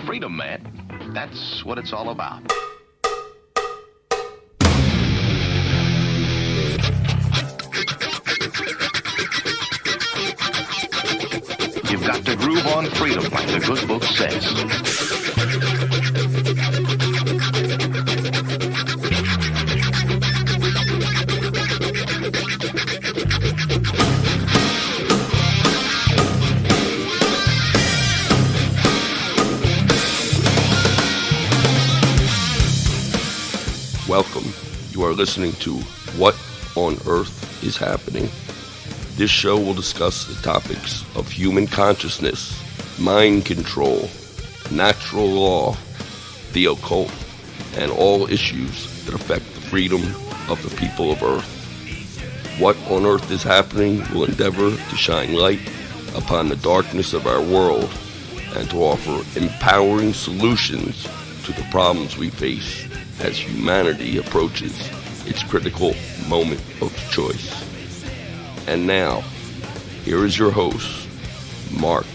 freedom, man. That's what it's all about. You've got to groove on freedom, like the good book says. Welcome. You are listening to What on Earth is Happening. This show will discuss the topics of human consciousness, mind control, natural law, the occult, and all issues that affect the freedom of the people of Earth. What on Earth is Happening will endeavor to shine light upon the darkness of our world and to offer empowering solutions to the problems we face as humanity approaches its critical moment of choice. And now, here is your host, Mark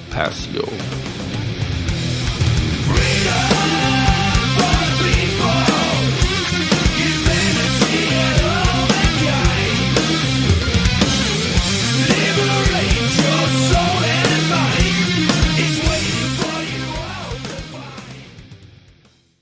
Passio.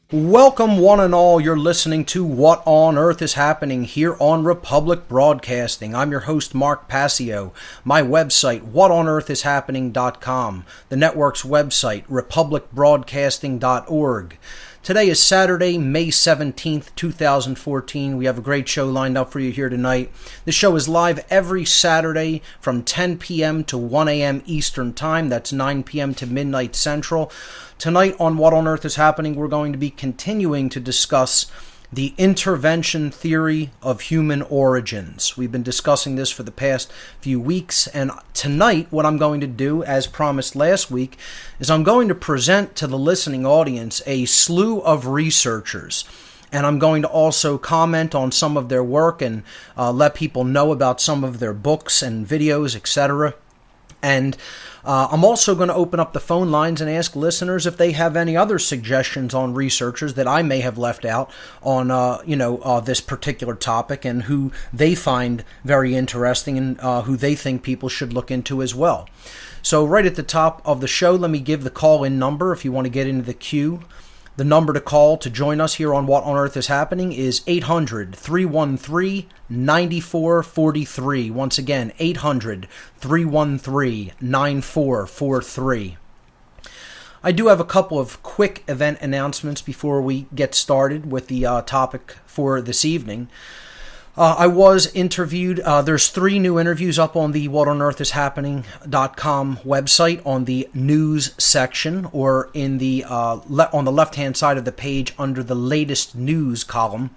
Welcome one and all, you're listening to What on Earth is Happening here on Republic Broadcasting. I'm your host Mark Passio. My website, whatonearthishappening.com. The network's website, republicbroadcasting.org. Today is Saturday, May 17th, 2014. We have a great show lined up for you here tonight. The show is live every Saturday from 10 p.m. to 1 a.m. Eastern Time. That's 9 p.m. to midnight Central. Tonight on What on Earth is Happening, we're going to be continuing to discuss the intervention theory of human origins. We've been discussing this for the past few weeks, and tonight what I'm going to do, as promised last week, is I'm going to present to the listening audience a slew of researchers. And I'm going to also comment on some of their work and let people know about some of their books and videos, etc. And I'm also going to open up the phone lines and ask listeners if they have any other suggestions on researchers that I may have left out on, this particular topic and who they find very interesting and who they think people should look into as well. So right at the top of the show, let me give the call-in number if you want to get into the queue. The number to call to join us here on What on Earth is Happening is 800-313-9443. Once again, 800-313-9443. I do have a couple of quick event announcements before we get started with the topic for this evening. I was interviewed. There's 3 new interviews up on the whatonearthishappening.com website on the news section, or in the on the left-hand side of the page under the latest news column.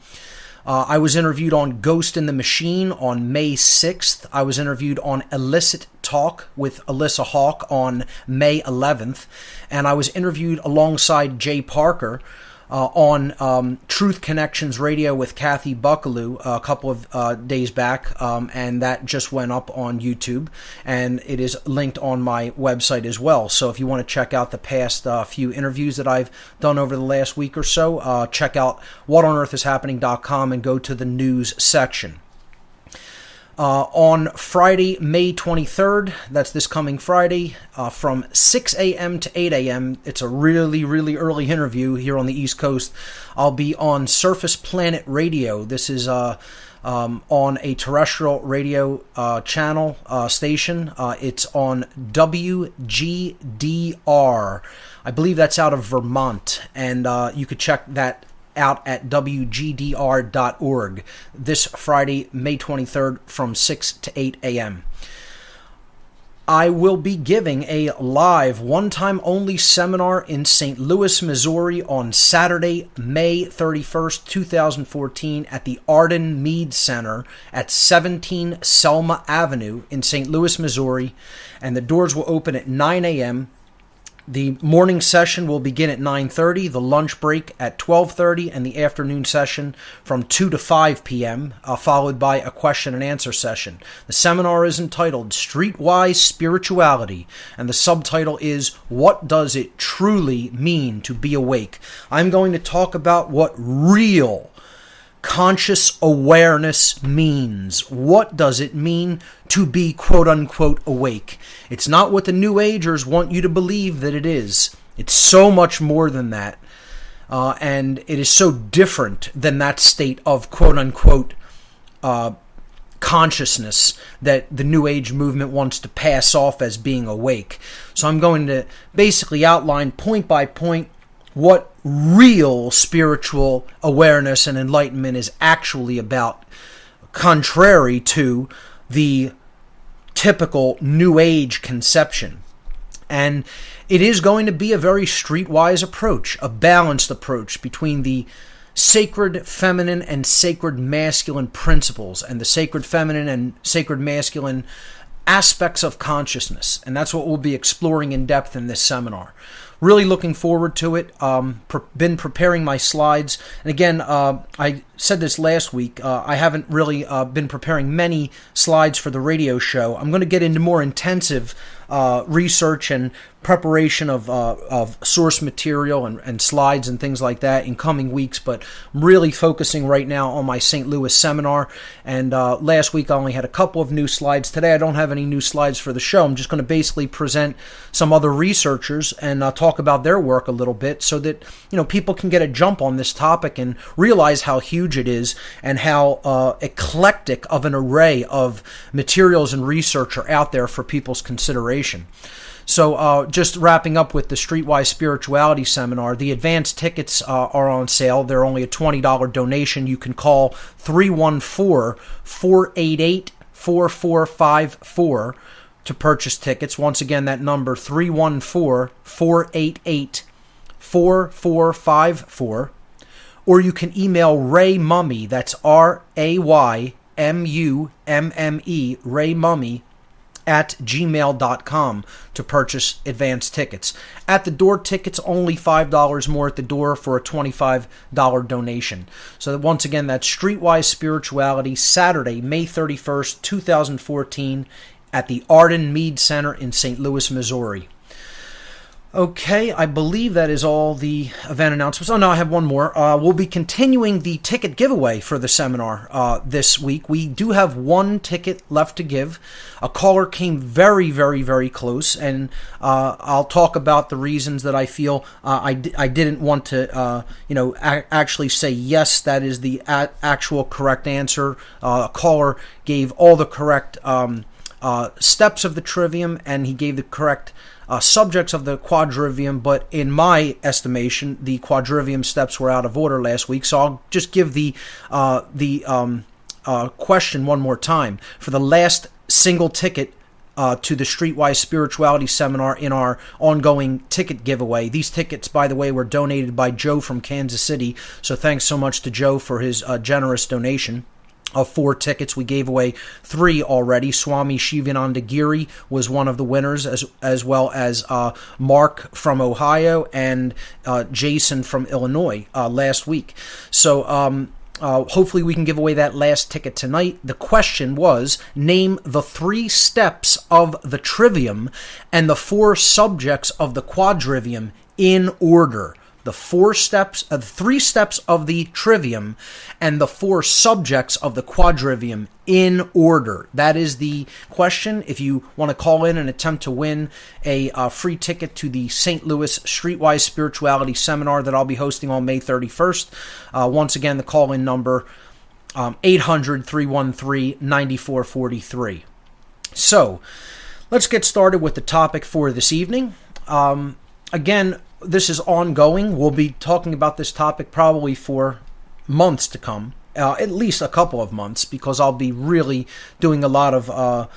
I was interviewed on Ghost in the Machine on May 6th. I was interviewed on Illicit Talk with Alyssa Hawk on May 11th. And I was interviewed alongside Jay Parker on Truth Connections Radio with Kathy Buckaloo a couple of days back, and that just went up on YouTube, and it is linked on my website as well. So if you want to check out the past few interviews that I've done over the last week or so, check out whatonearthishappening.com and go to the news section. On Friday, May 23rd, that's this coming Friday, from 6 a.m. to 8 a.m., it's a really, really early interview here on the East Coast. I'll be on Surface Planet Radio. This is on a terrestrial radio channel station. It's on WGDR. I believe that's out of Vermont, and you could check that out at wgdr.org this Friday, May 23rd from 6 to 8 a.m. I will be giving a live one-time only seminar in St. Louis, Missouri on Saturday, May 31st, 2014 at the Arden Mead Center at 17 Selma Avenue in St. Louis, Missouri, and the doors will open at 9 a.m. The morning session will begin at 9:30, the lunch break at 12:30, and the afternoon session from 2 to 5 p.m., followed by a question and answer session. The seminar is entitled Streetwise Spirituality, and the subtitle is What Does It Truly Mean to Be Awake? I'm going to talk about what real conscious awareness means. What does it mean to be quote-unquote awake? It's not what the New Agers want you to believe that it is. It's so much more than that. And it is so different than that state of quote-unquote consciousness that the New Age movement wants to pass off as being awake. So I'm going to basically outline point by point what real spiritual awareness and enlightenment is actually about, contrary to the typical New Age conception. And it is going to be a very streetwise approach, a balanced approach between the sacred feminine and sacred masculine principles and the sacred feminine and sacred masculine aspects of consciousness. And that's what we'll be exploring in depth in this seminar. Really looking forward to it. Been preparing my slides. And again, I said this last week, I haven't really been preparing many slides for the radio show. I'm going to get into more intensive research and preparation of source material and slides and things like that in coming weeks, but I'm really focusing right now on my St. Louis seminar. And last week I only had a couple of new slides. Today I don't have any new slides for the show. I'm just going to basically present some other researchers and talk about their work a little bit so that people can get a jump on this topic and realize how huge it is and how eclectic of an array of materials and research are out there for people's consideration. So just wrapping up with the Streetwise Spirituality Seminar, the advance tickets are on sale. They're only a $20 donation. You can call 314-488-4454 to purchase tickets. Once again, that number 314-488-4454. Or you can email Ray Mummy, that's RAYMUMME, Ray Mummy, at gmail.com to purchase advance tickets. At the door tickets, only $5 more at the door for a $25 donation. So once again, that's Streetwise Spirituality, Saturday, May 31st, 2014, at the Arden Mead Center in St. Louis, Missouri. Okay, I believe that is all the event announcements. Oh, no, I have one more. We'll be continuing the ticket giveaway for the seminar this week. We do have one ticket left to give. A caller came very, very, very close, and I'll talk about the reasons that I feel I didn't want to, actually say, yes, that is the actual correct answer. A caller gave all the correct steps of the trivium, and he gave the correct subjects of the quadrivium, but in my estimation, the quadrivium steps were out of order last week, so I'll just give the question one more time. For the last single ticket to the Streetwise Spirituality Seminar in our ongoing ticket giveaway. These tickets, by the way, were donated by Joe from Kansas City, so thanks so much to Joe for his generous donation. Of 4 tickets, we gave away 3 already. Swami Shivananda Giri was one of the winners, as well as Mark from Ohio and Jason from Illinois last week. So hopefully we can give away that last ticket tonight. The question was, name the 3 steps of the trivium and the 4 subjects of the quadrivium in order. The 3 steps of the trivium and the 4 subjects of the quadrivium in order. That is the question. If you want to call in and attempt to win a free ticket to the St. Louis Streetwise Spirituality Seminar that I'll be hosting on May 31st, once again, the call-in number 800-313-9443. So, let's get started with the topic for this evening. Again, this is ongoing. We'll be talking about this topic probably for months to come, at least a couple of months, because I'll be really doing a lot of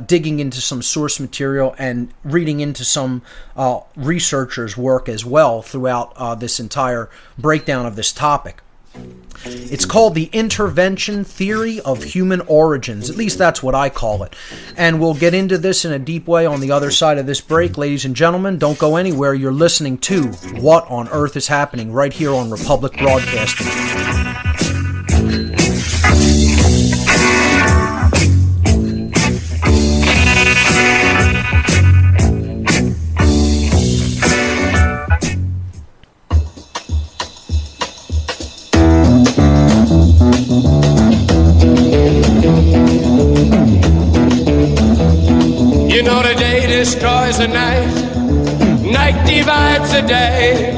digging into some source material and reading into some researchers' work as well throughout this entire breakdown of this topic. It's called the intervention theory of human origins. At least that's what I call it. And we'll get into this in a deep way on the other side of this break. Ladies and gentlemen, don't go anywhere. You're listening to What on Earth is Happening right here on Republic Broadcasting. You know the day destroys the night, night divides the day.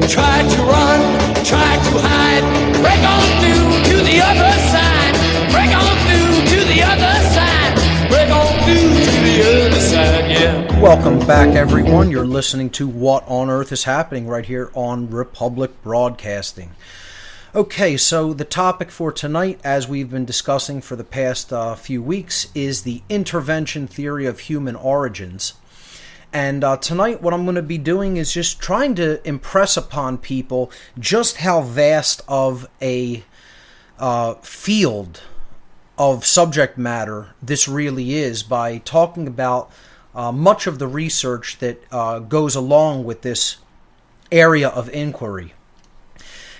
Try to run, try to hide, break on through to the other side, break on through to the other side, break on through to the other side, yeah. Welcome back, everyone. You're listening to What on Earth is Happening right here on Republic Broadcasting. Okay, so the topic for tonight, as we've been discussing for the past few weeks, is the intervention theory of human origins. And tonight what I'm going to be doing is just trying to impress upon people just how vast of a field of subject matter this really is by talking about much of the research that goes along with this area of inquiry.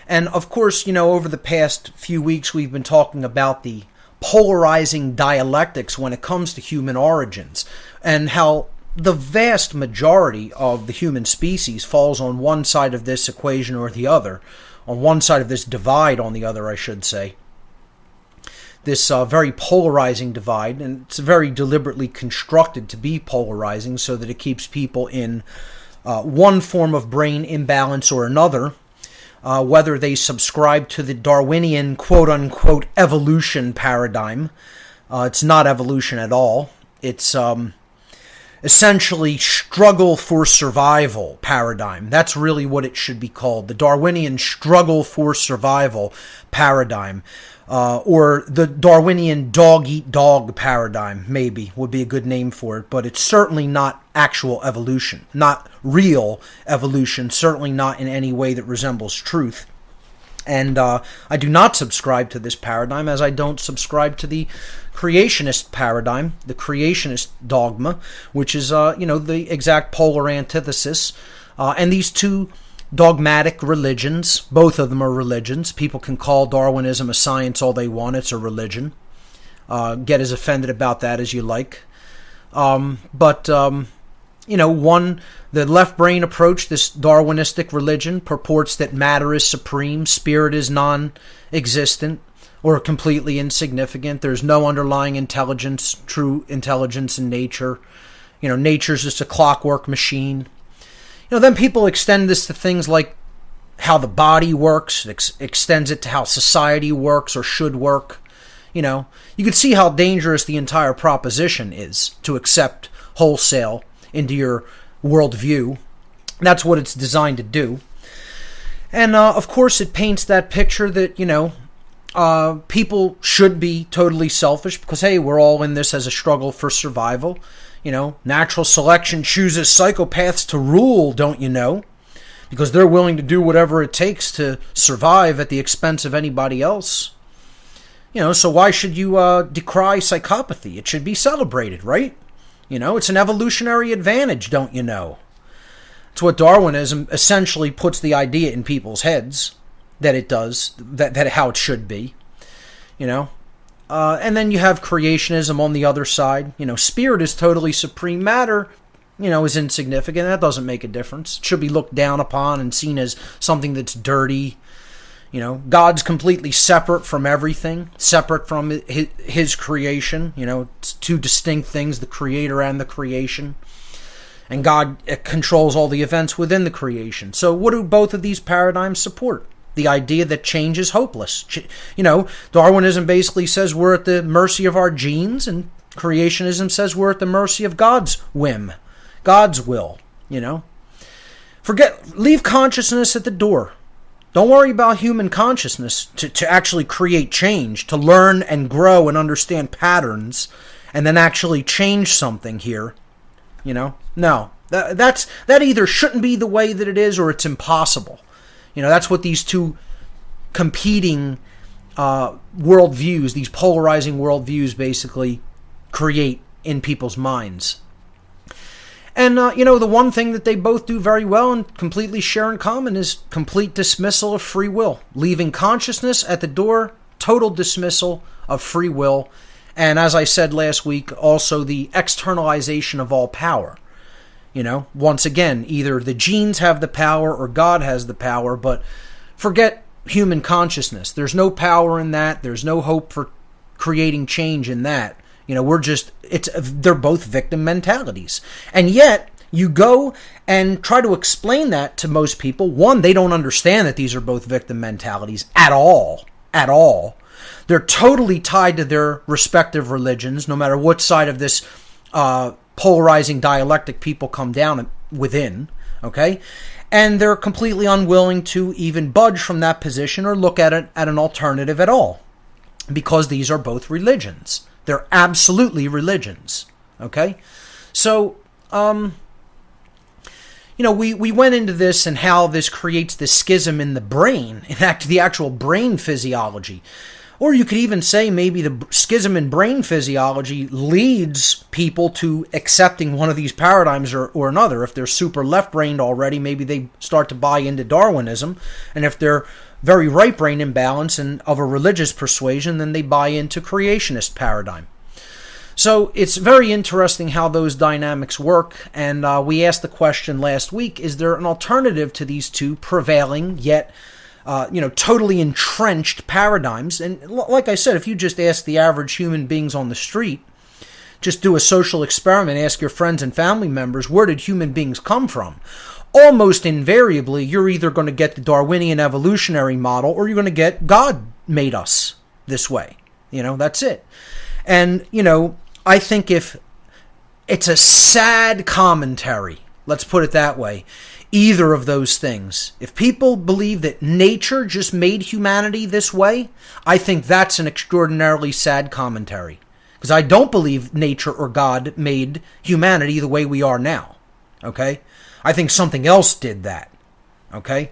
And of course, you know, over the past few weeks, we've been talking about the polarizing dialectics when it comes to human origins and how the vast majority of the human species falls on one side of this equation or the other, on one side of this divide on the other, I should say. This very polarizing divide, and it's very deliberately constructed to be polarizing so that it keeps people in one form of brain imbalance or another. Whether they subscribe to the Darwinian quote-unquote evolution paradigm. It's not evolution at all. It's essentially struggle for survival paradigm. That's really what it should be called. The Darwinian struggle for survival paradigm. Or the Darwinian dog-eat-dog paradigm, maybe, would be a good name for it. But it's certainly not actual evolution, not real evolution, certainly not in any way that resembles truth. And I do not subscribe to this paradigm, as I don't subscribe to the creationist paradigm, the creationist dogma, which is, the exact polar antithesis. And these two dogmatic religions, both of them are religions. People can call Darwinism a science all they want. It's a religion. Get as offended about that as you like. The left brain approach, this Darwinistic religion, purports that matter is supreme, spirit is non-existent or completely insignificant. There's no underlying intelligence, true intelligence in nature. Nature's just a clockwork machine. Then people extend this to things like how the body works, extends it to how society works or should work. You can see how dangerous the entire proposition is to accept wholesale into your worldview. That's what it's designed to do. And, of course, it paints that picture that, people should be totally selfish because, hey, we're all in this as a struggle for survival. Natural selection chooses psychopaths to rule, don't you know? Because they're willing to do whatever it takes to survive at the expense of anybody else. So why should you decry psychopathy? It should be celebrated, right? It's an evolutionary advantage, don't you know? It's what Darwinism essentially puts the idea in people's heads that it does, that how it should be, And then you have creationism on the other side. Spirit is totally supreme. Matter, is insignificant. That doesn't make a difference. It should be looked down upon and seen as something that's dirty. God's completely separate from everything, separate from his creation. It's two distinct things, the creator and the creation. And God controls all the events within the creation. So what do both of these paradigms support? The idea that change is hopeless. Darwinism basically says we're at the mercy of our genes, and creationism says we're at the mercy of God's whim, God's will, Leave consciousness at the door. Don't worry about human consciousness to actually create change, to learn and grow and understand patterns, and then actually change something here. No. That either shouldn't be the way that it is or it's impossible. That's what these two competing worldviews, these polarizing worldviews basically create in people's minds. And, the one thing that they both do very well and completely share in common is complete dismissal of free will, leaving consciousness at the door, total dismissal of free will, and as I said last week, also the externalization of all power. Once again, either the genes have the power or God has the power, but forget human consciousness. There's no power in that. There's no hope for creating change in that. They're both victim mentalities. And yet, you go and try to explain that to most people. One, they don't understand that these are both victim mentalities at all. At all. They're totally tied to their respective religions, no matter what side of this polarizing dialectic people come down within, okay? And they're completely unwilling to even budge from that position or look at it at an alternative at all, because these are both religions. They're absolutely religions, okay? So, we went into this and how this creates this schism in the brain, in fact, the actual brain physiology. Or you could even say maybe the schism in brain physiology leads people to accepting one of these paradigms or another. If they're super left-brained already, maybe they start to buy into Darwinism. And if they're very right-brain imbalanced and of a religious persuasion, then they buy into creationist paradigm. So it's very interesting how those dynamics work, and we asked the question last week, is there an alternative to these two prevailing yet totally entrenched paradigms? And like I said, if you just ask the average human beings on the street, just do a social experiment, ask your friends and family members, where did human beings come from? Almost invariably, you're either going to get the Darwinian evolutionary model or you're going to get God made us this way. That's it. And, I think if it's a sad commentary, let's put it that way, either of those things. If people believe that nature just made humanity this way, I think that's an extraordinarily sad commentary. Because I don't believe nature or God made humanity the way we are now. Okay? I think something else did that. Okay?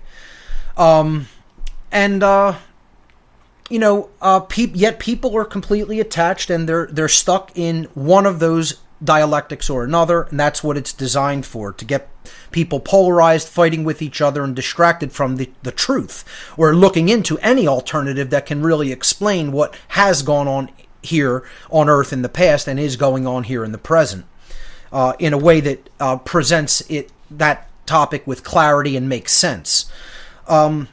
Yet people are completely attached and they're stuck in one of those dialectics or another, and that's what it's designed for, to get people polarized, fighting with each other, and distracted from the truth, or looking into any alternative that can really explain what has gone on here on Earth in the past and is going on here in the present, in a way that presents that topic with clarity and makes sense. But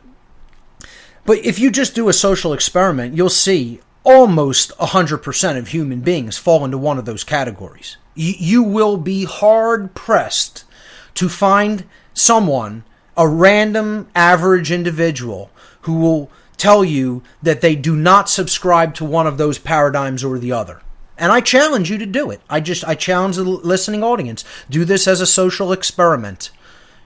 if you just do a social experiment, you'll see almost 100% of human beings fall into one of those categories. You will be hard-pressed to find someone, a random average individual, who will tell you that they do not subscribe to one of those paradigms or the other. And I challenge you to do it. I challenge the listening audience. Do this as a social experiment.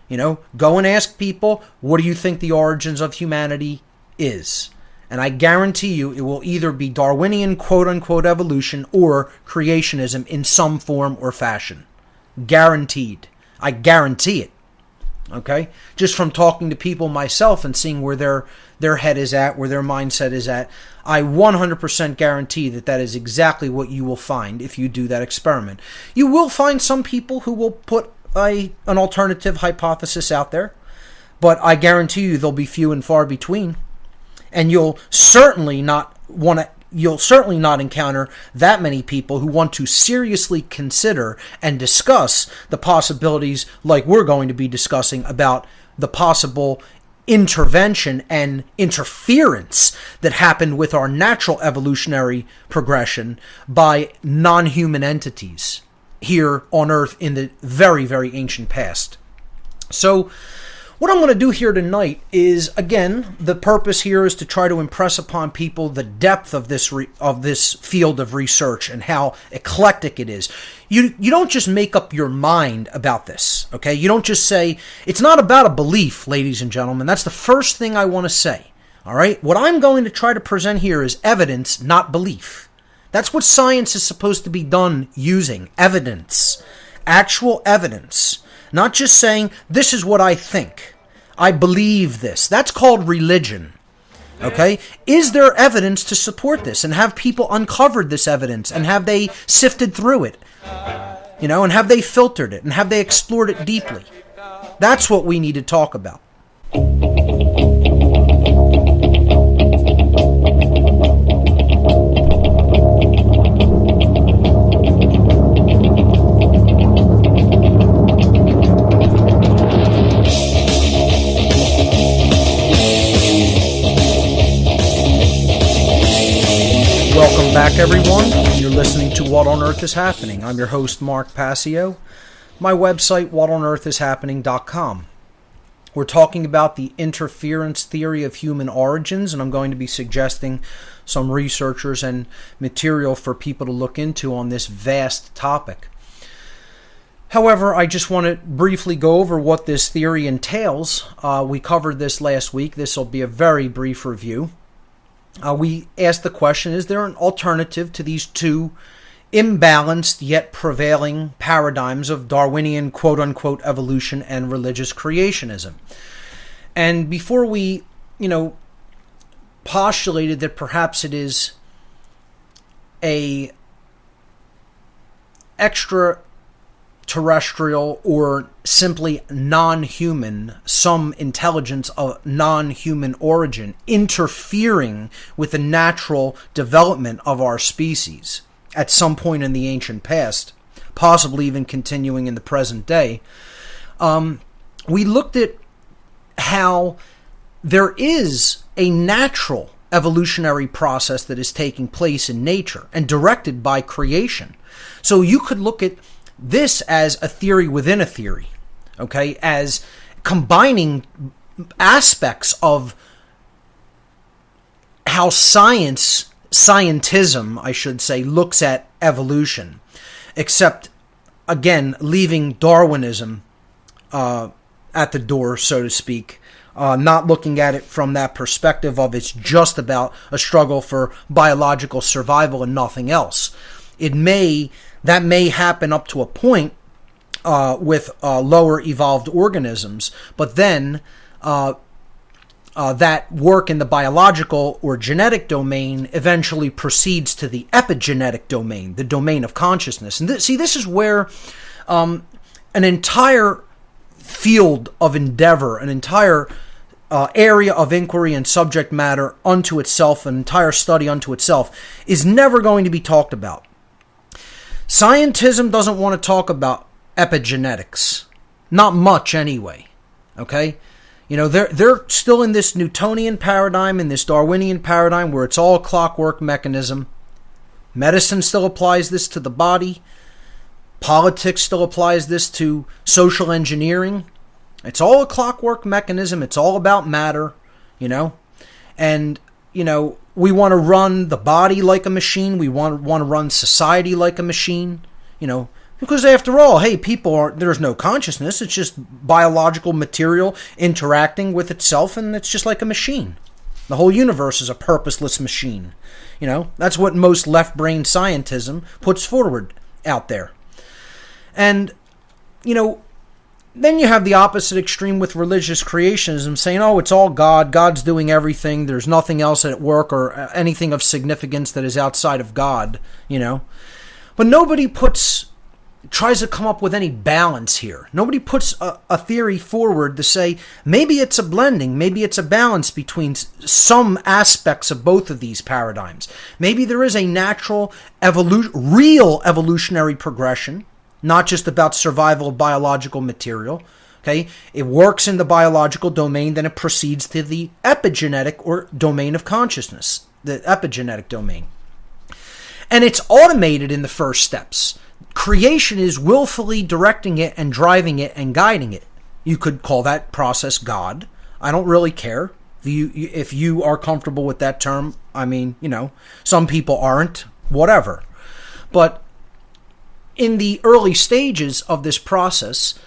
Go and ask people, what do you think the origins of humanity is? And I guarantee you it will either be Darwinian quote-unquote evolution or creationism in some form or fashion. Guaranteed. I guarantee it. Okay? Just from talking to people myself and seeing where their head is at, where their mindset is at, I 100% guarantee that is exactly what you will find if you do that experiment. You will find some people who will put an alternative hypothesis out there, but I guarantee you they'll be few and far between. And you'll certainly not encounter that many people who want to seriously consider and discuss the possibilities, like we're going to be discussing, about the possible intervention and interference that happened with our natural evolutionary progression by non-human entities here on Earth in the very, very ancient past. So what I'm going to do here tonight is, again, the purpose here is to try to impress upon people the depth of this field of research and how eclectic it is. You don't just make up your mind about this, okay? You don't just say, it's not about a belief, ladies and gentlemen. That's the first thing I want to say, all right? What I'm going to try to present here is evidence, not belief. That's what science is supposed to be done using, evidence, actual evidence. Not just saying, this is what I think. I believe this. That's called religion. Okay? Is there evidence to support this? And have people uncovered this evidence? And have they sifted through it? And have they filtered it? And have they explored it deeply? That's what we need to talk about. Welcome back, everyone. You're listening to What on Earth is Happening. I'm your host, Mark Passio. My website, whatonearthishappening.com. We're talking about the interference theory of human origins, and I'm going to be suggesting some researchers and material for people to look into on this vast topic. However, I just want to briefly go over what this theory entails. We covered this last week. This will be a very brief review. We asked the question, is there an alternative to these two imbalanced yet prevailing paradigms of Darwinian quote-unquote evolution and religious creationism? And before we, postulated that perhaps it is a extraterrestrial or simply non-human, some intelligence of non-human origin interfering with the natural development of our species at some point in the ancient past, possibly even continuing in the present day, we looked at how there is a natural evolutionary process that is taking place in nature and directed by creation. So you could look at this as a theory within a theory, okay, as combining aspects of how scientism, I should say, looks at evolution, except, again, leaving Darwinism at the door, so to speak, not looking at it from that perspective of it's just about a struggle for biological survival and nothing else. That may happen up to a point with lower evolved organisms, but then that work in the biological or genetic domain eventually proceeds to the epigenetic domain, the domain of consciousness. And this is where an entire field of endeavor, an entire area of inquiry and subject matter unto itself, an entire study unto itself, is never going to be talked about. Scientism doesn't want to talk about epigenetics. Not much, anyway. Okay? They're still in this Newtonian paradigm, in this Darwinian paradigm, where it's all a clockwork mechanism. Medicine still applies this to the body. Politics still applies this to social engineering. It's all a clockwork mechanism. It's all about matter, And, we want to run the body like a machine. We want to run society like a machine, because after all, hey, there's no consciousness. It's just biological material interacting with itself, and it's just like a machine. The whole universe is a purposeless machine. That's what most left-brain scientism puts forward out there. And, then you have the opposite extreme with religious creationism saying, oh, it's all God. God's doing everything. There's nothing else at work or anything of significance that is outside of God, But nobody tries to come up with any balance here. Nobody puts a theory forward to say, maybe it's a blending. Maybe it's a balance between some aspects of both of these paradigms. Maybe there is a natural, real evolutionary progression, not just about survival of biological material. Okay, it works in the biological domain, then it proceeds to the epigenetic or domain of consciousness, the epigenetic domain. And it's automated in the first steps. Creation is willfully directing it and driving it and guiding it. You could call that process God. I don't really care. If you are comfortable with that term, some people aren't, whatever. But in the early stages of this process,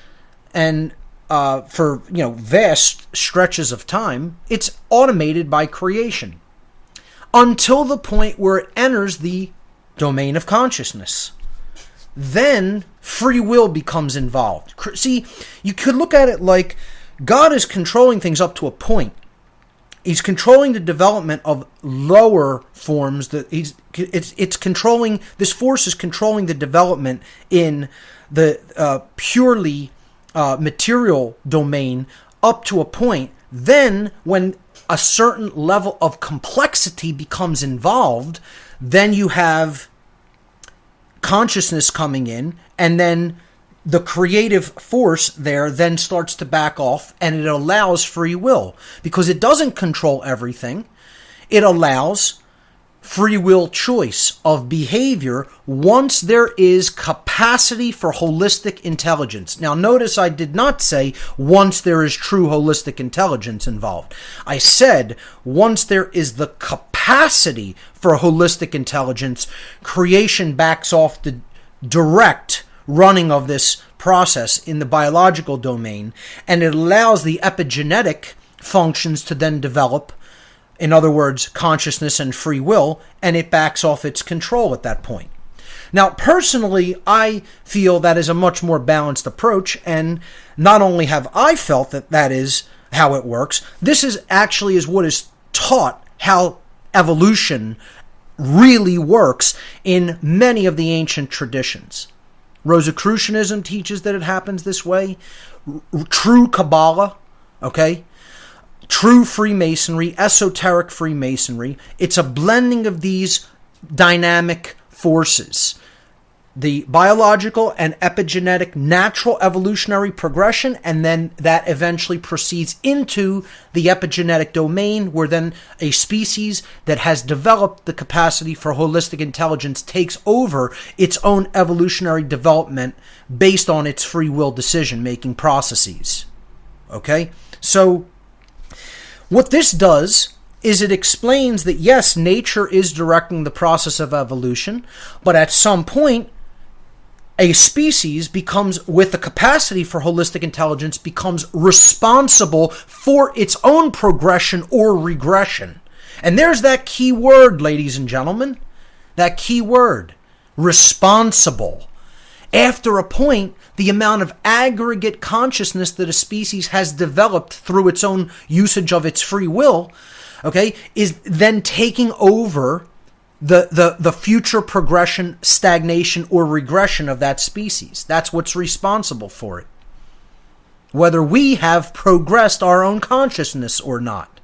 and for vast stretches of time, it's automated by creation until the point where it enters the domain of consciousness. Then free will becomes involved. See, you could look at it like God is controlling things up to a point, He's controlling the development of lower forms. It's controlling, this force is controlling the development in the purely material domain up to a point. Then when a certain level of complexity becomes involved, then you have consciousness coming in, and then the creative force there then starts to back off, and it allows free will because it doesn't control everything. It allows free will choice of behavior once there is capacity for holistic intelligence. Now, notice I did not say once there is true holistic intelligence involved. I said once there is the capacity for holistic intelligence, creation backs off the direct running of this process in the biological domain, and it allows the epigenetic functions to then develop, in other words, consciousness and free will, and it backs off its control at that point. Now, personally, I feel that is a much more balanced approach, and not only have I felt that that is how it works, this is actually is what is taught how evolution really works in many of the ancient traditions. Rosicrucianism teaches that it happens this way. True Kabbalah, okay? True Freemasonry, esoteric Freemasonry. It's a blending of these dynamic forces. The biological and epigenetic natural evolutionary progression, and then that eventually proceeds into the epigenetic domain, where then a species that has developed the capacity for holistic intelligence takes over its own evolutionary development based on its free will decision-making processes. Okay? So, what this does is it explains that yes, nature is directing the process of evolution, but at some point, a species becomes, with the capacity for holistic intelligence, becomes responsible for its own progression or regression. And there's that key word, ladies and gentlemen. That key word, responsible. After a point, the amount of aggregate consciousness that a species has developed through its own usage of its free will, okay, is then taking over the future progression, stagnation, or regression of that species. That's what's responsible for it. Whether we have progressed our own consciousness or not,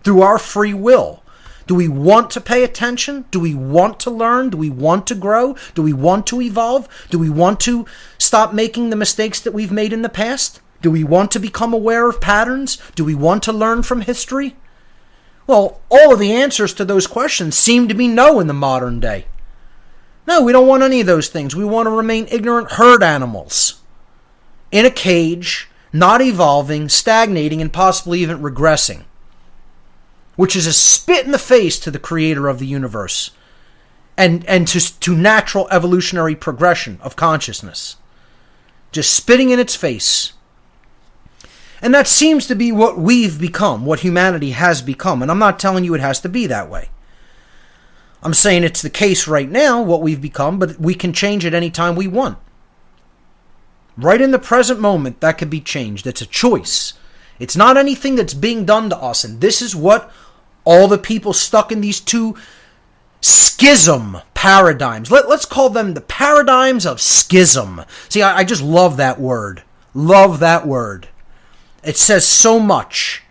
through our free will. Do we want to pay attention? Do we want to learn? Do we want to grow? Do we want to evolve? Do we want to stop making the mistakes that we've made in the past? Do we want to become aware of patterns? Do we want to learn from history? Well, all of the answers to those questions seem to be no in the modern day. No, we don't want any of those things. We want to remain ignorant herd animals in a cage, not evolving, stagnating, and possibly even regressing, which is a spit in the face to the creator of the universe and to natural evolutionary progression of consciousness. Just spitting in its face. And that seems to be what we've become, what humanity has become. And I'm not telling you it has to be that way. I'm saying it's the case right now, what we've become, but we can change it any time we want. Right in the present moment, that could be changed. It's a choice. It's not anything that's being done to us. And this is what all the people stuck in these two schism paradigms, let's call them the paradigms of schism. See, I just love that word. Love that word. It says so much.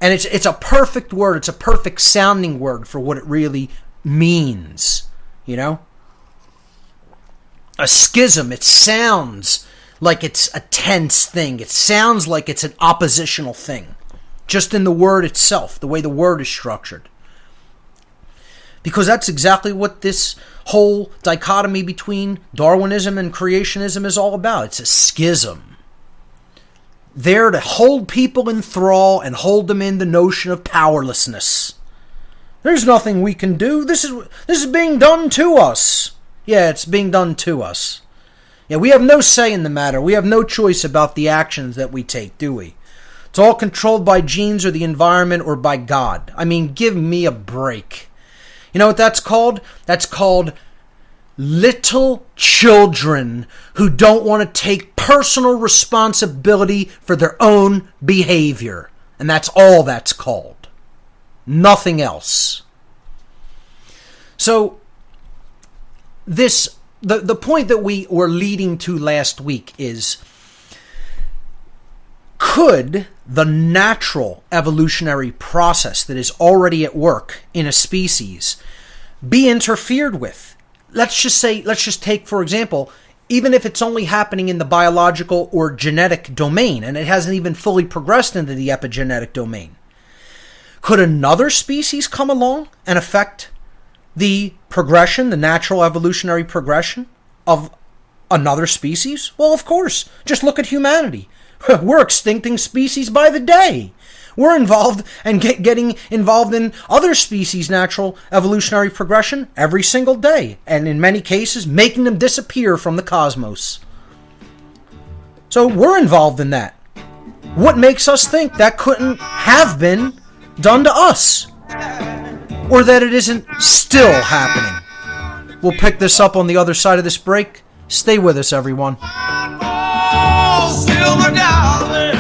And it's a perfect word. It's a perfect sounding word for what it really means. You know? A schism, it sounds like it's a tense thing. It sounds like it's an oppositional thing. Just in the word itself, the way the word is structured. Because that's exactly what this whole dichotomy between Darwinism and creationism is all about. It's a schism. There to hold people in thrall and hold them in the notion of powerlessness. There's nothing we can do. This is being done to us. Yeah, it's being done to us. Yeah, we have no say in the matter. We have no choice about the actions that we take, do we? It's all controlled by genes or the environment or by God. I mean, give me a break. You know what that's called? That's called little children who don't want to take personal responsibility for their own behavior. And that's all that's called. Nothing else. So the point that we were leading to last week is, could the natural evolutionary process that is already at work in a species be interfered with? Let's just take, for example, even if it's only happening in the biological or genetic domain, and it hasn't even fully progressed into the epigenetic domain, could another species come along and affect the progression, the natural evolutionary progression of another species? Well, of course. Just look at humanity. We're extincting species by the day. We're involved and getting involved in other species' natural evolutionary progression every single day, and in many cases, making them disappear from the cosmos. So we're involved in that. What makes us think that couldn't have been done to us? Or that it isn't still happening? We'll pick this up on the other side of this break. Stay with us, everyone. Oh, silver dollar.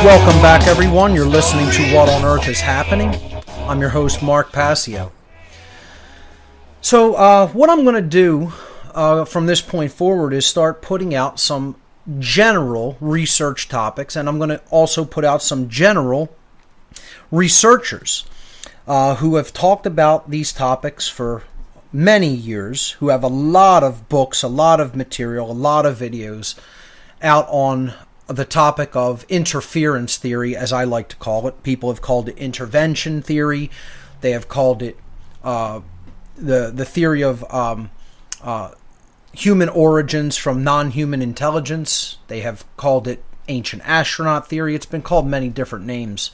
Welcome back, everyone. You're listening to What on Earth is Happening. I'm your host, Mark Passio. So what I'm going to do from this point forward is start putting out some general research topics, and I'm going to also put out some general researchers who have talked about these topics for many years, who have a lot of books, a lot of material, a lot of videos out on the topic of interference theory, as I like to call it. People have called it intervention theory. They have called it the theory of human origins from non-human intelligence. They have called it ancient astronaut theory. It's been called many different names.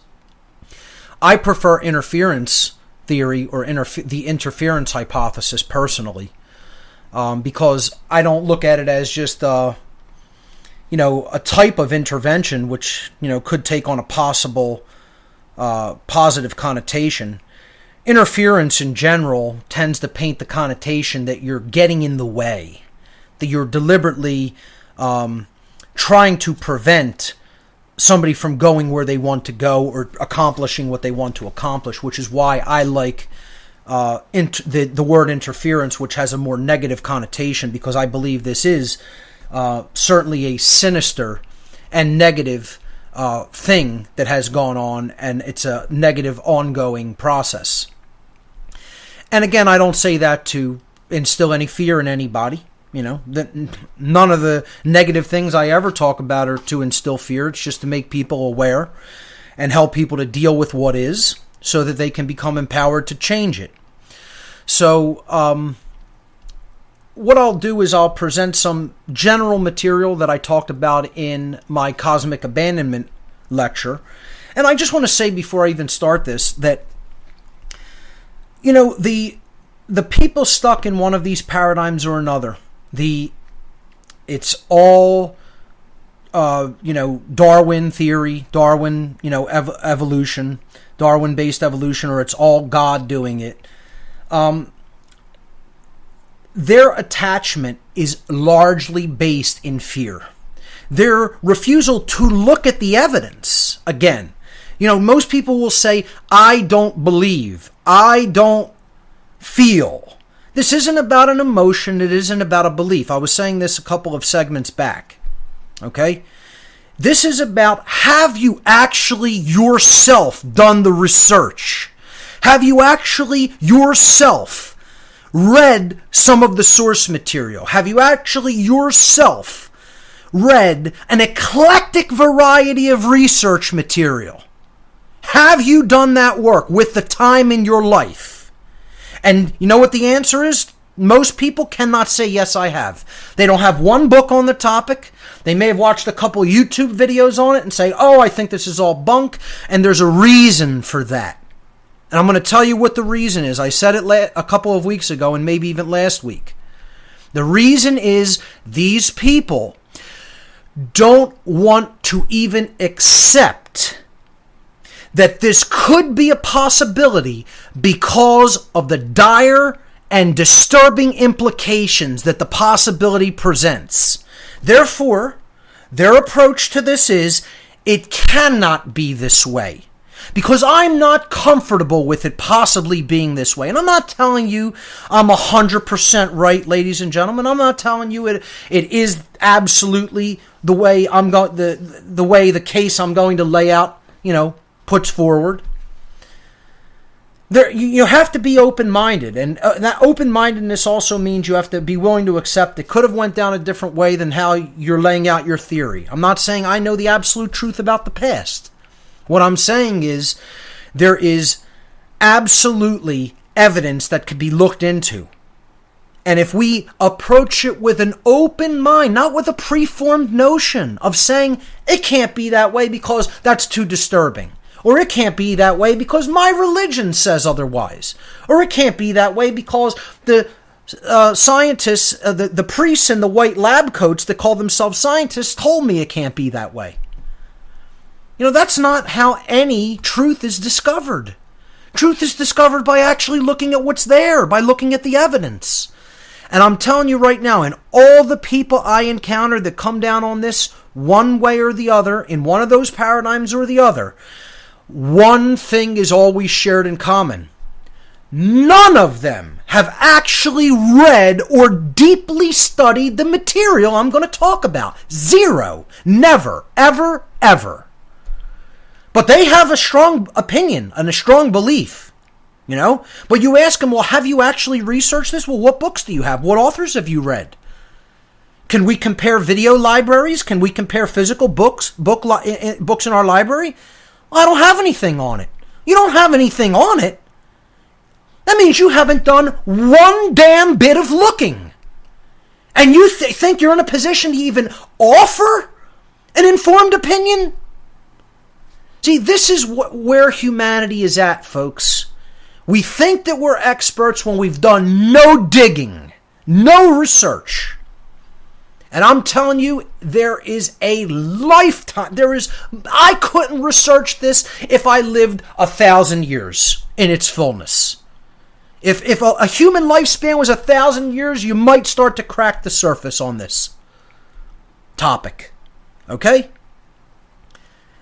I prefer interference theory, or the interference hypothesis, personally, because I don't look at it as just a type of intervention which, could take on a possible positive connotation. Interference in general tends to paint the connotation that you're getting in the way, that you're deliberately trying to prevent somebody from going where they want to go or accomplishing what they want to accomplish, which is why I like the word interference, which has a more negative connotation, because I believe this is certainly a sinister and negative thing that has gone on, and it's a negative ongoing process. And again, I don't say that to instill any fear in anybody. None of the negative things I ever talk about are to instill fear. It's just to make people aware and help people to deal with what is, so that they can become empowered to change it. So, what I'll do is I'll present some general material that I talked about in my Cosmic Abandonment lecture. And I just want to say before I even start this that, the people stuck in one of these paradigms or another, it's all, Darwin theory, Darwin, evolution, Darwin-based evolution, or it's all God doing it. Their attachment is largely based in fear. Their refusal to look at the evidence. Again, most people will say, I don't believe, I don't feel. This isn't about an emotion, it isn't about a belief. I was saying this a couple of segments back. Okay? This is about, have you actually yourself done the research? Have you actually yourself read some of the source material? Have you actually yourself read an eclectic variety of research material? Have you done that work with the time in your life? And you know what the answer is Most people cannot say, yes, I have. They don't have one book on the topic. They may have watched a couple YouTube videos on it and say, oh, I think this is all bunk. And there's a reason for that. And I'm going to tell you what the reason is. I said it a couple of weeks ago and maybe even last week. The reason is these people don't want to even accept that this could be a possibility because of the dire and disturbing implications that the possibility presents. Therefore, their approach to this is, it cannot be this way. Because I'm not comfortable with it possibly being this way. And I'm not telling you I'm 100% right, ladies and gentlemen. I'm not telling you it is absolutely the way the way the case I'm going to lay out, puts forward. You have to be open-minded, and that open-mindedness also means you have to be willing to accept it could have went down a different way than how you're laying out your theory. I'm not saying I know the absolute truth about the past. What I'm saying is there is absolutely evidence that could be looked into. And if we approach it with an open mind, not with a preformed notion of saying it can't be that way because that's too disturbing, or it can't be that way because my religion says otherwise, or it can't be that way because the scientists, the priests in the white lab coats that call themselves scientists told me it can't be that way. That's not how any truth is discovered. Truth is discovered by actually looking at what's there, by looking at the evidence. And I'm telling you right now, and all the people I encounter that come down on this one way or the other, in one of those paradigms or the other, one thing is always shared in common. None of them have actually read or deeply studied the material I'm going to talk about. Zero. Never. Ever. Ever. But they have a strong opinion and a strong belief, But you ask them, well, have you actually researched this? Well, what books do you have? What authors have you read? Can we compare video libraries? Can we compare physical books in our library? Well, I don't have anything on it. You don't have anything on it? That means you haven't done one damn bit of looking. And you think you're in a position to even offer an informed opinion? See, this is where humanity is at, folks. We think that we're experts when we've done no digging, no research. And I'm telling you, there is a lifetime. I couldn't research this if I lived 1,000 years in its fullness. If a human lifespan was 1,000 years, you might start to crack the surface on this topic. Okay?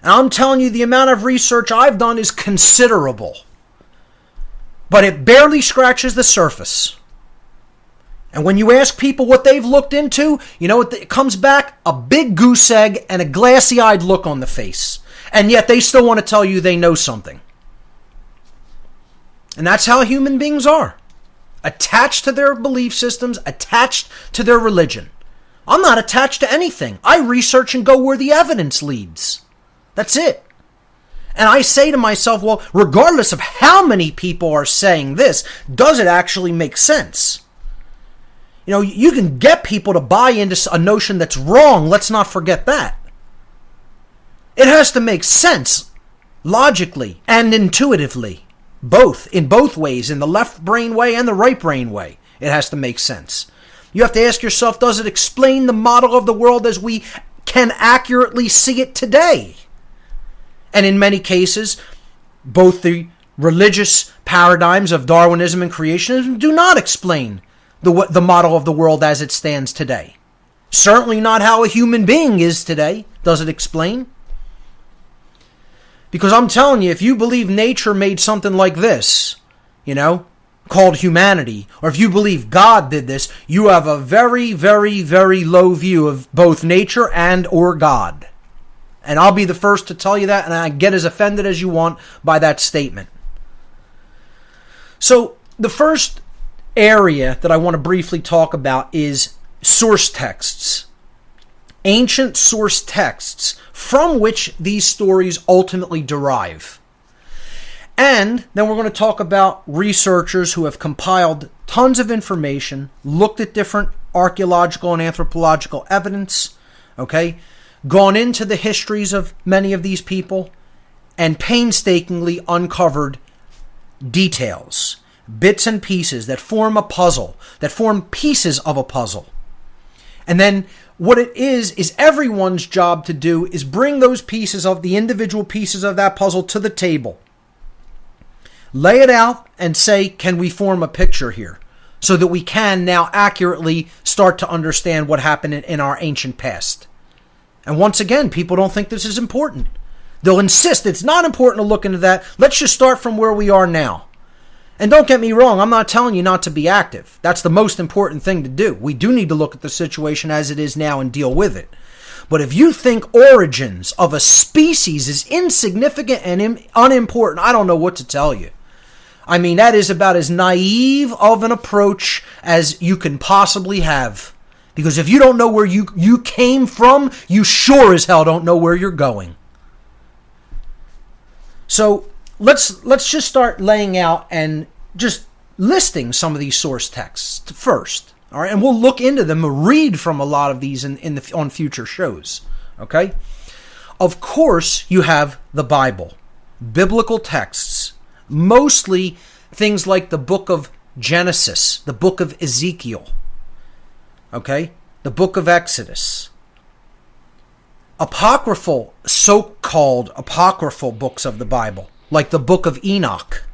And I'm telling you, the amount of research I've done is considerable. But it barely scratches the surface. And when you ask people what they've looked into, it comes back? A big goose egg and a glassy-eyed look on the face. And yet they still want to tell you they know something. And that's how human beings are. Attached to their belief systems, attached to their religion. I'm not attached to anything. I research and go where the evidence leads. That's it. And I say to myself, well, regardless of how many people are saying this, does it actually make sense? You can get people to buy into a notion that's wrong. Let's not forget that. It has to make sense logically and intuitively. In both ways, in the left brain way and the right brain way. It has to make sense. You have to ask yourself, does it explain the model of the world as we can accurately see it today? And in many cases, both the religious paradigms of Darwinism and Creationism do not explain the model of the world as it stands today. Certainly not how a human being is today. Does it explain? Because I'm telling you, if you believe nature made something like this, called humanity, or if you believe God did this, you have a very, very, very low view of both nature and or God. And I'll be the first to tell you that, and I get as offended as you want by that statement. So the first area that I want to briefly talk about is source texts. Ancient source texts from which these stories ultimately derive. And then we're going to talk about researchers who have compiled tons of information, looked at different archaeological and anthropological evidence, okay, gone into the histories of many of these people, and painstakingly uncovered details, bits and pieces that form a puzzle, that form pieces of a puzzle. And then what it is everyone's job to do is bring those pieces of the individual pieces of that puzzle to the table. Lay it out and say, can we form a picture here? So that we can now accurately start to understand what happened in our ancient past. And once again, people don't think this is important. They'll insist it's not important to look into that. Let's just start from where we are now. And don't get me wrong, I'm not telling you not to be active. That's the most important thing to do. We do need to look at the situation as it is now and deal with it. But if you think origins of a species is insignificant and unimportant, I don't know what to tell you. I mean, that is about as naive of an approach as you can possibly have. Because if you don't know where you came from, you sure as hell don't know where you're going. So let's just start laying out and just listing some of these source texts first. All right, and we'll look into them and read from a lot of these on future shows. Okay? Of course, you have the Bible, biblical texts. Mostly things like the book of Genesis, the book of Ezekiel, okay, the book of Exodus. Apocryphal, so-called apocryphal books of the Bible, like the book of Enoch,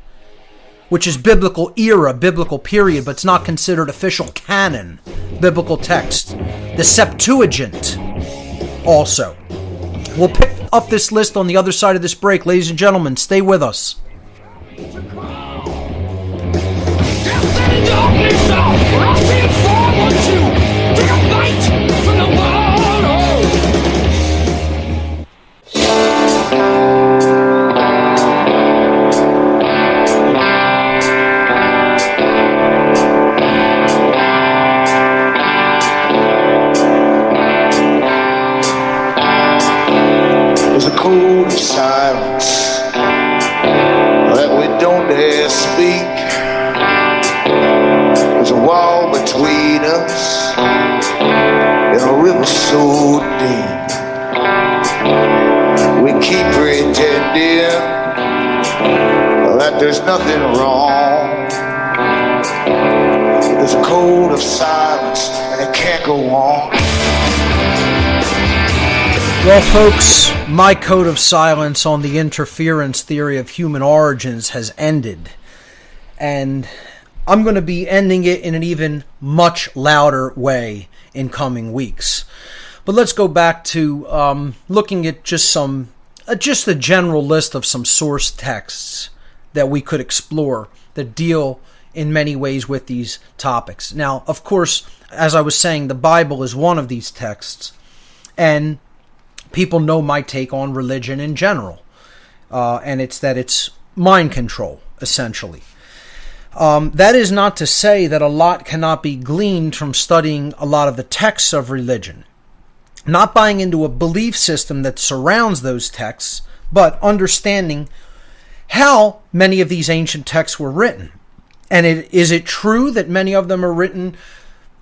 which is biblical era, biblical period, but it's not considered official canon, biblical text. The Septuagint also. We'll pick up this list on the other side of this break. Ladies and gentlemen, stay with us. There's a code of silence that we don't dare speak. There's a wall between us and a river so deep. We keep pretending that there's nothing wrong. There's a code of silence and it can't go on. Well, folks, my code of silence on the interference theory of human origins has ended. And I'm going to be ending it in an even much louder way in coming weeks. But let's go back to looking at just a general list of some source texts that we could explore that deal in many ways with these topics. Now, of course, as I was saying, the Bible is one of these texts. And people know my take on religion in general. And it's that it's mind control, essentially. That is not to say that a lot cannot be gleaned from studying a lot of the texts of religion. Not buying into a belief system that surrounds those texts, but understanding how many of these ancient texts were written. And is it true that many of them are written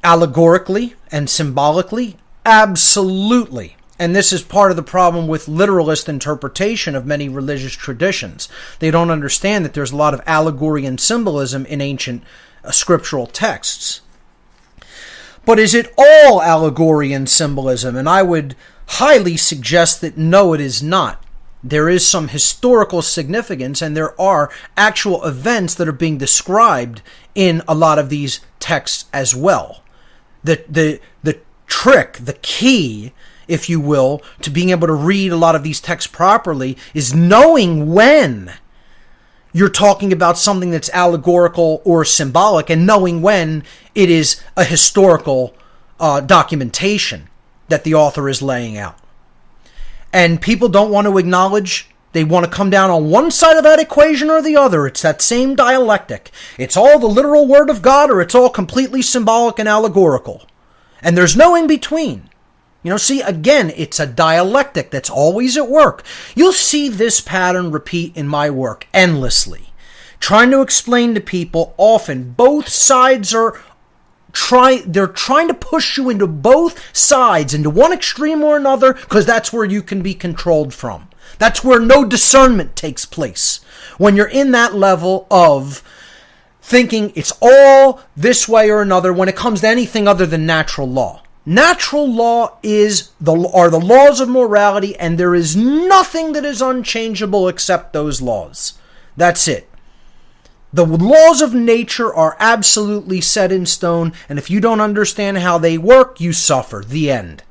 allegorically and symbolically? Absolutely. And this is part of the problem with literalist interpretation of many religious traditions. They don't understand that there's a lot of allegory and symbolism in ancient scriptural texts. But is it all allegory and symbolism? And I would highly suggest that no, it is not. There is some historical significance, and there are actual events that are being described in a lot of these texts as well. The trick, the key, if you will, to being able to read a lot of these texts properly is knowing when you're talking about something that's allegorical or symbolic, and knowing when it is a historical documentation that the author is laying out. And people don't want to acknowledge, they want to come down on one side of that equation or the other. It's that same dialectic. It's all the literal word of God, or it's all completely symbolic and allegorical. And there's no in between. You know, see, again, it's a dialectic that's always at work. You'll see this pattern repeat in my work endlessly. trying to explain to people, often both sides are they're trying to push you into both sides, into one extreme or another, because that's where you can be controlled from. That's where no discernment takes place. When you're in that level of thinking it's all this way or another when it comes to anything other than natural law. Natural law are the laws of morality, and there is nothing that is unchangeable except those laws. That's it. The laws of nature are absolutely set in stone, and if you don't understand how they work, you suffer. The end.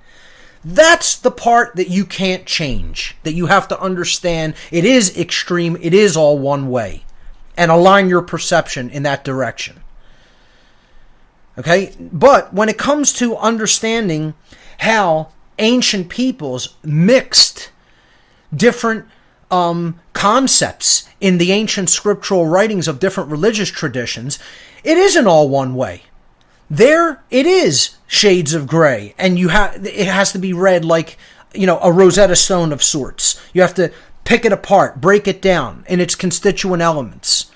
That's the part that you can't change, that you have to understand. It is extreme, it is all one way, and align your perception in that direction. Okay? But when it comes to understanding how ancient peoples mixed different concepts in the ancient scriptural writings of different religious traditions, it isn't all one way. There it is shades of gray, and it has to be read like, a Rosetta Stone of sorts. You have to pick it apart, break it down in its constituent elements.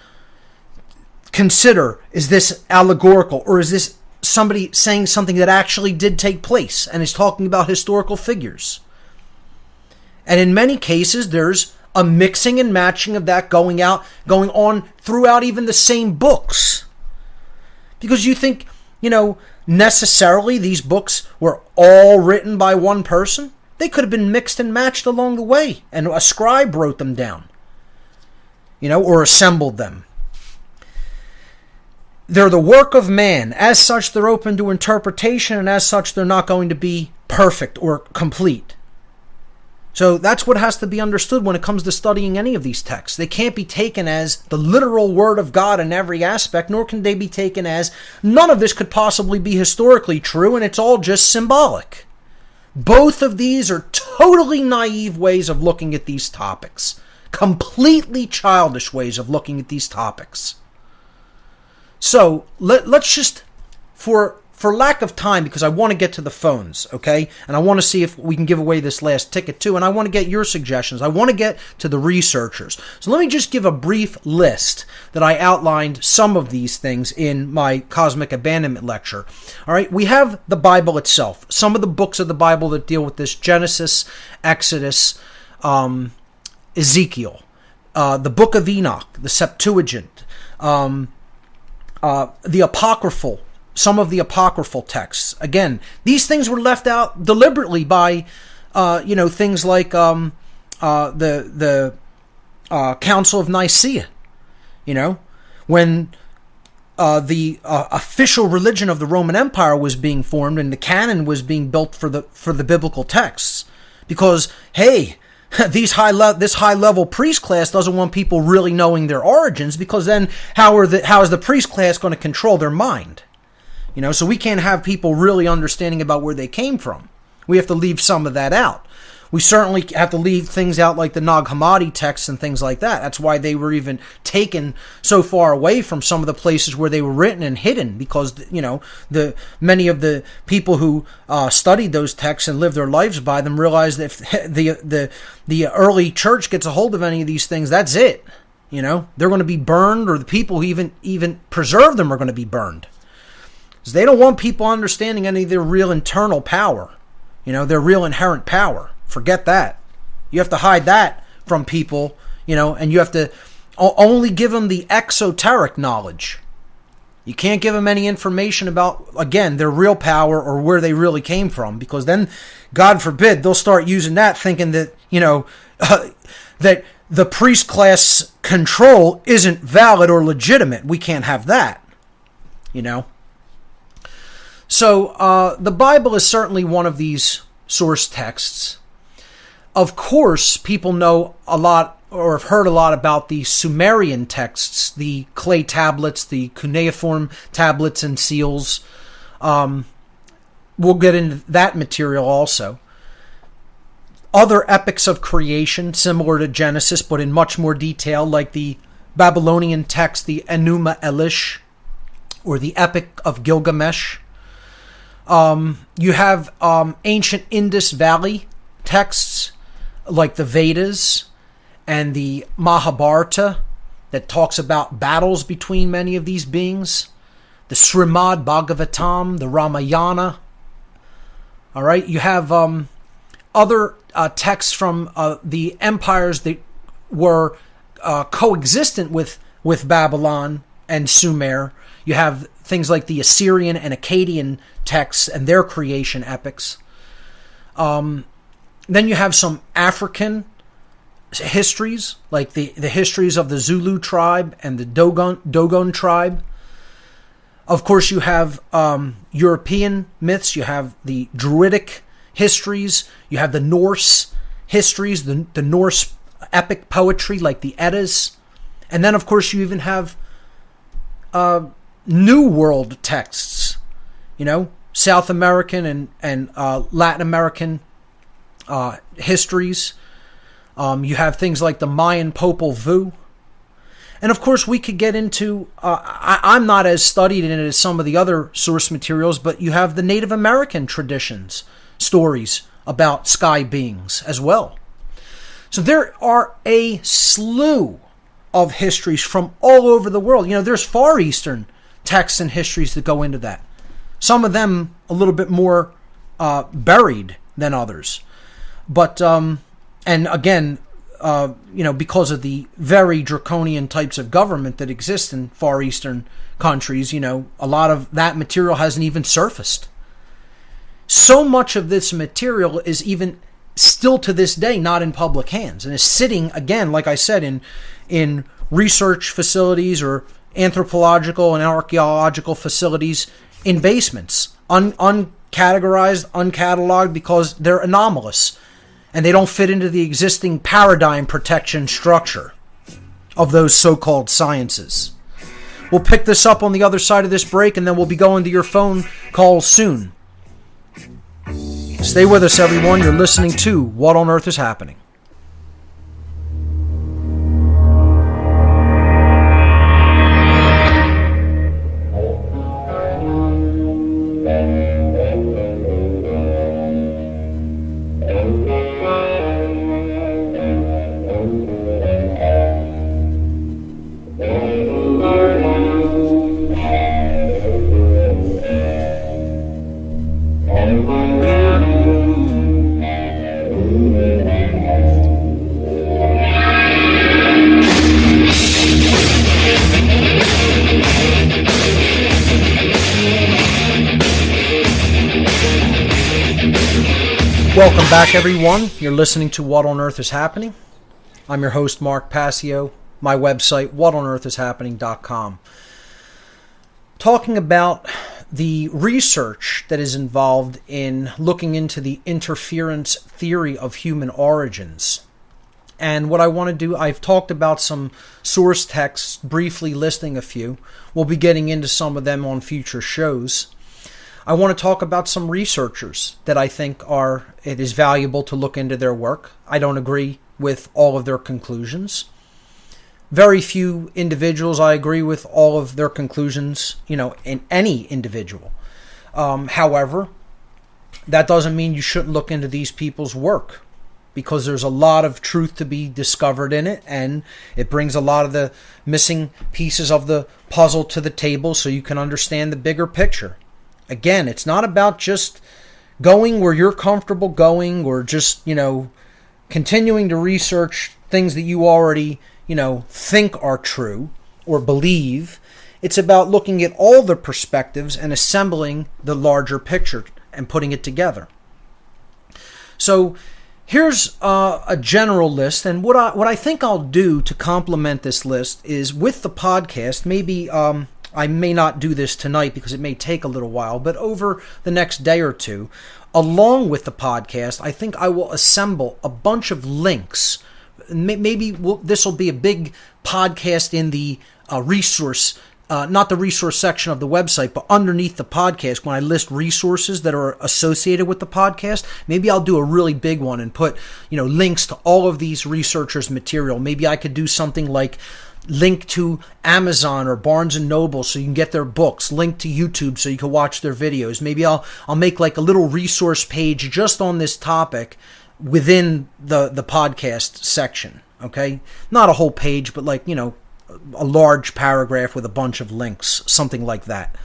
Consider, is this allegorical, or is this somebody saying something that actually did take place and is talking about historical figures? And in many cases, there's a mixing and matching of that going on throughout even the same books. Because you think, necessarily these books were all written by one person? They could have been mixed and matched along the way, and a scribe wrote them down, or assembled them. They're the work of man. As such, they're open to interpretation, and as such, they're not going to be perfect or complete. So that's what has to be understood when it comes to studying any of these texts. They can't be taken as the literal word of God in every aspect, nor can they be taken as none of this could possibly be historically true, and it's all just symbolic. Both of these are totally naive ways of looking at these topics. Completely childish ways of looking at these topics. So let's just, for lack of time, because I want to get to the phones, okay? And I want to see if we can give away this last ticket too, and I want to get your suggestions. I want to get to the researchers. So let me just give a brief list that I outlined some of these things in my Cosmic Abandonment lecture. All right, we have the Bible itself. Some of the books of the Bible that deal with this: Genesis, Exodus, Ezekiel, the Book of Enoch, the Septuagint, the Apocryphal, some of the apocryphal texts. Again, these things were left out deliberately by, things like the Council of Nicaea. When the official religion of the Roman Empire was being formed and the canon was being built for the biblical texts, because hey, this high level priest class doesn't want people really knowing their origins, because then how is the priest class going to control their mind? So we can't have people really understanding about where they came from. We have to leave some of that out. We certainly have to leave things out like the Nag Hammadi texts and things like that. That's why they were even taken so far away from some of the places where they were written and hidden, because many of the people who studied those texts and lived their lives by them realized that if the early church gets a hold of any of these things, that's it. They're going to be burned, or the people who even preserve them are going to be burned. Because they don't want people understanding any of their real internal power, their real inherent power. Forget that. You have to hide that from people, and you have to only give them the exoteric knowledge. You can't give them any information about, again, their real power or where they really came from, because then, God forbid, they'll start using that, thinking that, that the priest class control isn't valid or legitimate. We can't have that, So the Bible is certainly one of these source texts. Of course, people know a lot or have heard a lot about the Sumerian texts, the clay tablets, the cuneiform tablets and seals. We'll get into that material also. Other epics of creation, similar to Genesis, but in much more detail, like the Babylonian text, the Enuma Elish, or the Epic of Gilgamesh. You have ancient Indus Valley texts like the Vedas and the Mahabharata that talks about battles between many of these beings. The Srimad Bhagavatam, the Ramayana. All right, you have other texts from the empires that were coexistent with Babylon and Sumer. You have things like the Assyrian and Akkadian texts and their creation epics. Then you have some African histories, like the histories of the Zulu tribe and the Dogon tribe. Of course, you have European myths. You have the Druidic histories. You have the Norse histories, the Norse epic poetry like the Eddas. And then, of course, you even have New World texts, South American and Latin American histories. You have things like the Mayan Popol Vuh. And of course, we could get into, I'm not as studied in it as some of the other source materials, but you have the Native American traditions, stories about sky beings as well. So there are a slew of histories from all over the world. There's Far Eastern texts and histories that go into that. Some of them a little bit more buried than others. But, and again, because of the very draconian types of government that exist in Far Eastern countries, a lot of that material hasn't even surfaced. So much of this material is even still to this day not in public hands and is sitting, again, like I said, in research facilities or anthropological and archaeological facilities in basements, uncategorized, uncatalogued, because they're anomalous. And they don't fit into the existing paradigm protection structure of those so-called sciences. We'll pick this up on the other side of this break, and then we'll be going to your phone calls soon. Stay with us, everyone. You're listening to What on Earth is Happening? Welcome back, everyone. You're listening to What on Earth is Happening. I'm your host, Mark Passio. My website, whatonearthishappening.com. Talking about the research that is involved in looking into the interference theory of human origins. And what I want to do, I've talked about some source texts, briefly listing a few. We'll be getting into some of them on future shows. I want to talk about some researchers that I think it is valuable to look into their work. I don't agree with all of their conclusions. Very few individuals I agree with all of their conclusions, in any individual. However, that doesn't mean you shouldn't look into these people's work, because there's a lot of truth to be discovered in it, and it brings a lot of the missing pieces of the puzzle to the table so you can understand the bigger picture. Again, it's not about just going where you're comfortable going, or just, continuing to research things that you already, think are true or believe. It's about looking at all the perspectives and assembling the larger picture and putting it together. So here's a general list, and what I think I'll do to complement this list is, with the podcast, maybe I may not do this tonight because it may take a little while, but over the next day or two, along with the podcast, I think I will assemble a bunch of links. Maybe this will be a big podcast in the resource, not the resource section of the website, but underneath the podcast, when I list resources that are associated with the podcast. Maybe I'll do a really big one and put, links to all of these researchers' material. Maybe I could do something like link to Amazon or Barnes & Noble so you can get their books, link to YouTube so you can watch their videos. Maybe I'll make like a little resource page just on this topic within the podcast section, okay? Not a whole page, but like, a large paragraph with a bunch of links, something like that.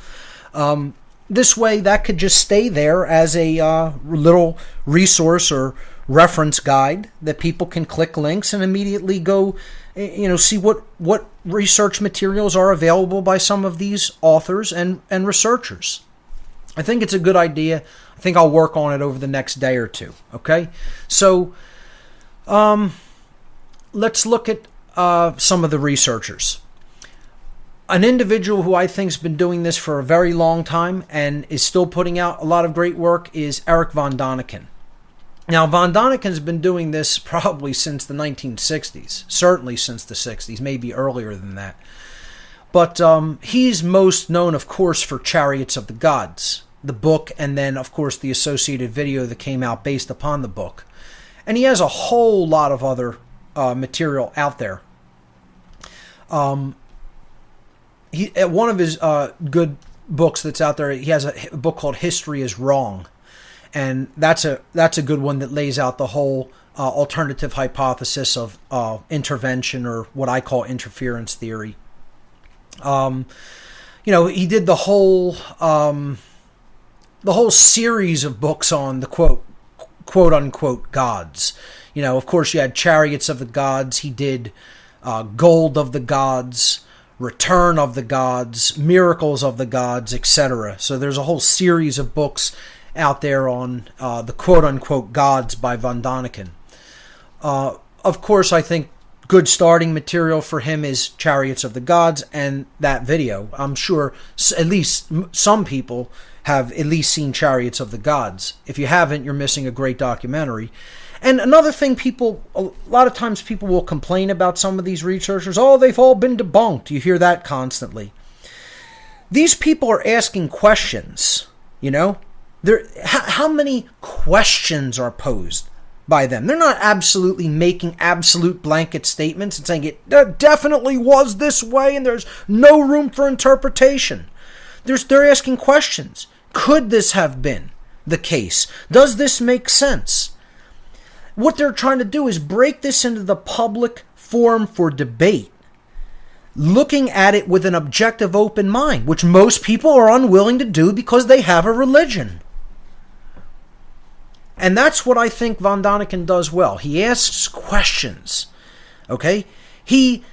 This way, that could just stay there as a little resource or reference guide that people can click links and immediately go, see what research materials are available by some of these authors and researchers. I think it's a good idea. I think I'll work on it over the next day or two. Okay, so let's look at some of the researchers. An individual who I think has been doing this for a very long time and is still putting out a lot of great work is Eric von Däniken. Now, von Däniken has been doing this probably since the 1960s, certainly since the 60s, maybe earlier than that. But he's most known, of course, for Chariots of the Gods, the book, and then, of course, the associated video that came out based upon the book. And he has a whole lot of other material out there. One of his good books that's out there, he has a book called History is Wrong. And that's a good one that lays out the whole alternative hypothesis of intervention, or what I call interference theory. He did the whole series of books on the quote unquote gods. Of course, you had Chariots of the Gods. He did Gold of the Gods, Return of the Gods, Miracles of the Gods, etc. So there's a whole series of books out there on the quote-unquote gods by von Däniken. Of course, I think good starting material for him is Chariots of the Gods and that video. I'm sure at least some people have at least seen Chariots of the Gods. If you haven't, you're missing a great documentary. And another thing, a lot of times people will complain about some of these researchers. Oh, they've all been debunked. You hear that constantly. These people are asking questions, How many questions are posed by them? They're not absolutely making absolute blanket statements and saying it definitely was this way and there's no room for interpretation. They're asking questions. Could this have been the case? Does this make sense? What they're trying to do is break this into the public forum for debate, looking at it with an objective, open mind, which most people are unwilling to do because they have a religion. And that's what I think von Däniken does well. He asks questions, okay? He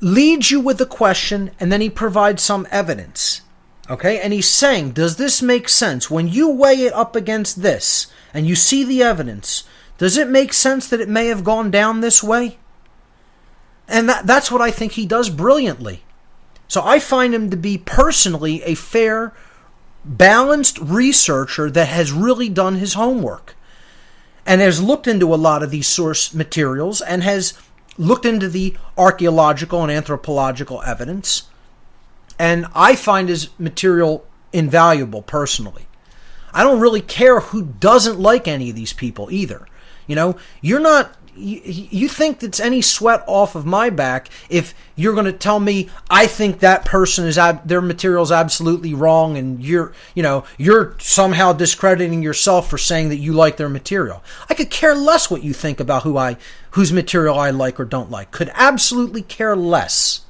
leads you with a question, and then he provides some evidence, okay? And he's saying, does this make sense? When you weigh it up against this, and you see the evidence, does it make sense that it may have gone down this way? And that's what I think he does brilliantly. So I find him to be personally a fair, balanced researcher that has really done his homework and has looked into a lot of these source materials and has looked into the archaeological and anthropological evidence. And I find his material invaluable personally. I don't really care who doesn't like any of these people either. You think that's any sweat off of my back if you're going to tell me I think that person their material's absolutely wrong, and you're somehow discrediting yourself for saying that you like their material. I could care less what you think about whose material I like or don't like. Could absolutely care less.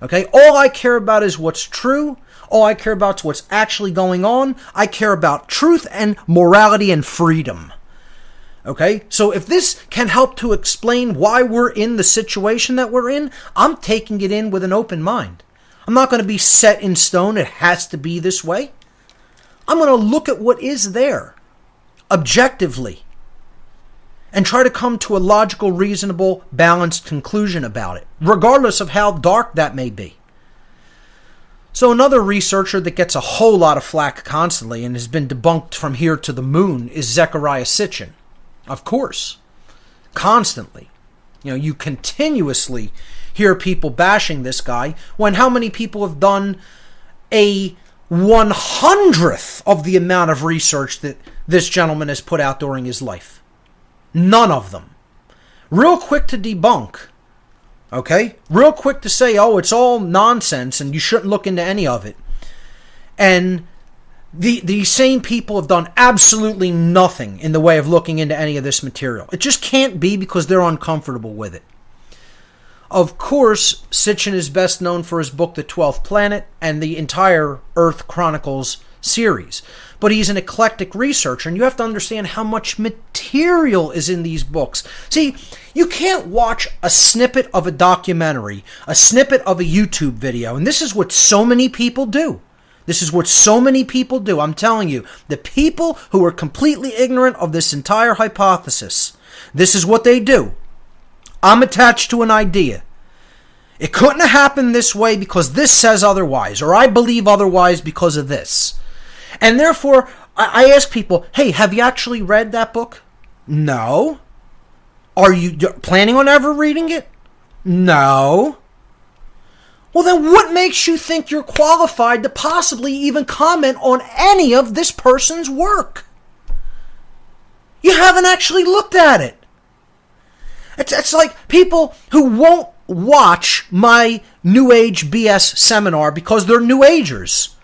Okay? All I care about is what's true. All I care about is what's actually going on. I care about truth and morality and freedom. Okay, so if this can help to explain why we're in the situation that we're in, I'm taking it in with an open mind. I'm not going to be set in stone. It has to be this way. I'm going to look at what is there objectively and try to come to a logical, reasonable, balanced conclusion about it, regardless of how dark that may be. So another researcher that gets a whole lot of flack constantly and has been debunked from here to the moon is Zecharia Sitchin. Of course, constantly. You continuously hear people bashing this guy when how many people have done a 100th of the amount of research that this gentleman has put out during his life? None of them. Real quick to debunk. Okay? Real quick to say, oh, it's all nonsense and you shouldn't look into any of it. And the same people have done absolutely nothing in the way of looking into any of this material. It just can't be because they're uncomfortable with it. Of course, Sitchin is best known for his book, The 12th Planet, and the entire Earth Chronicles series. But he's an eclectic researcher, and you have to understand how much material is in these books. See, you can't watch a snippet of a documentary, a snippet of a YouTube video, and this is what so many people do. This is what so many people do. I'm telling you, the people who are completely ignorant of this entire hypothesis, this is what they do. I'm attached to an idea. It couldn't have happened this way because this says otherwise, or I believe otherwise because of this. And therefore, I ask people, hey, have you actually read that book? No. Are you planning on ever reading it? No. Well, then what makes you think you're qualified to possibly even comment on any of this person's work? You haven't actually looked at it. It's like people who won't watch my New Age BS seminar because they're New Agers.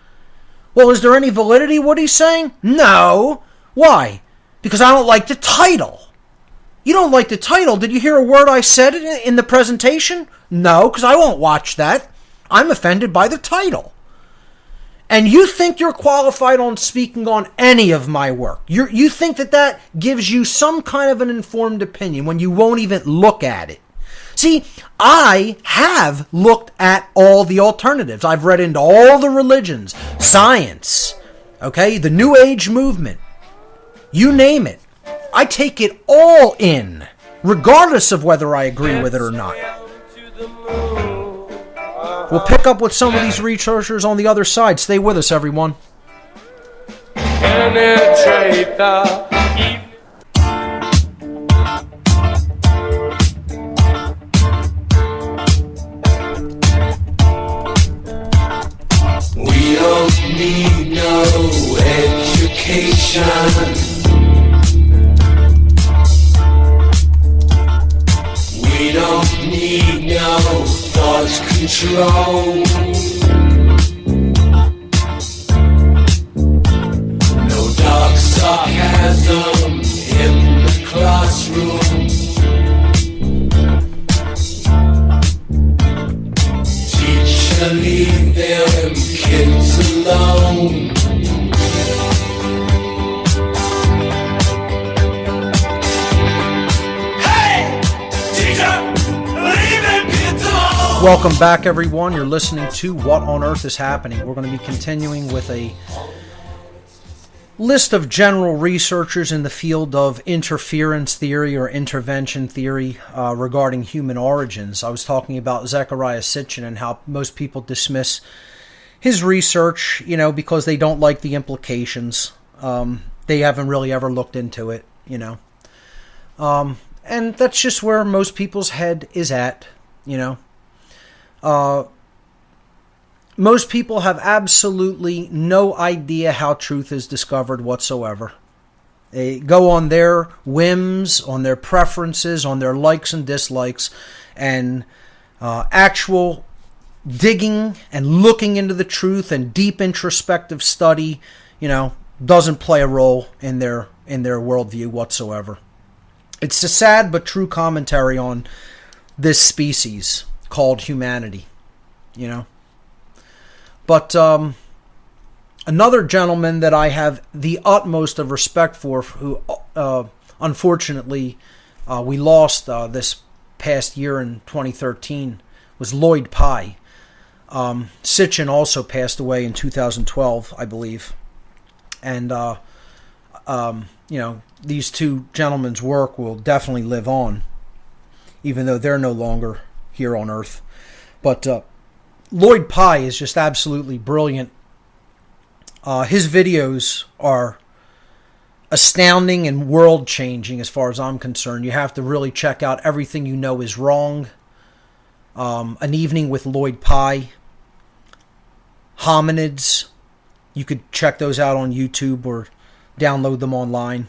Well, is there any validity what he's saying? No. Why? Because I don't like the title. You don't like the title. Did you hear a word I said in the presentation? No, because I won't watch that. I'm offended by the title. And you think you're qualified on speaking on any of my work. You think that gives you some kind of an informed opinion when you won't even look at it. See, I have looked at all the alternatives. I've read into all the religions, science, okay, the New Age movement, you name it. I take it all in, regardless of whether I agree with it or not. We'll pick up with some of these researchers on the other side. Stay with us, everyone. Penetrate the We don't need no education. We don't need no thought control. No dark sarcasm in the classroom. Teacher, leave them kids alone. Welcome back, everyone. You're listening to What on Earth is Happening. We're going to be continuing with a list of general researchers in the field of interference theory or intervention theory regarding human origins. I was talking about Zecharia Sitchin and how most people dismiss his research, because they don't like the implications. They haven't really ever looked into it, and that's just where most people's head is at, Most people have absolutely no idea how truth is discovered whatsoever. They go on their whims, on their preferences, on their likes and dislikes, and actual digging and looking into the truth and deep introspective study, doesn't play a role in their worldview whatsoever. It's a sad but true commentary on this species called humanity, But another gentleman that I have the utmost of respect for, who unfortunately we lost this past year in 2013, was Lloyd Pye. Sitchin also passed away in 2012, I believe. And, these two gentlemen's work will definitely live on, even though they're no longer here on Earth. But Lloyd Pye is just absolutely brilliant. His videos are astounding and world-changing as far as I'm concerned. You have to really check out Everything You Know Is Wrong, An Evening with Lloyd Pye, Hominids. You could check those out on YouTube or download them online.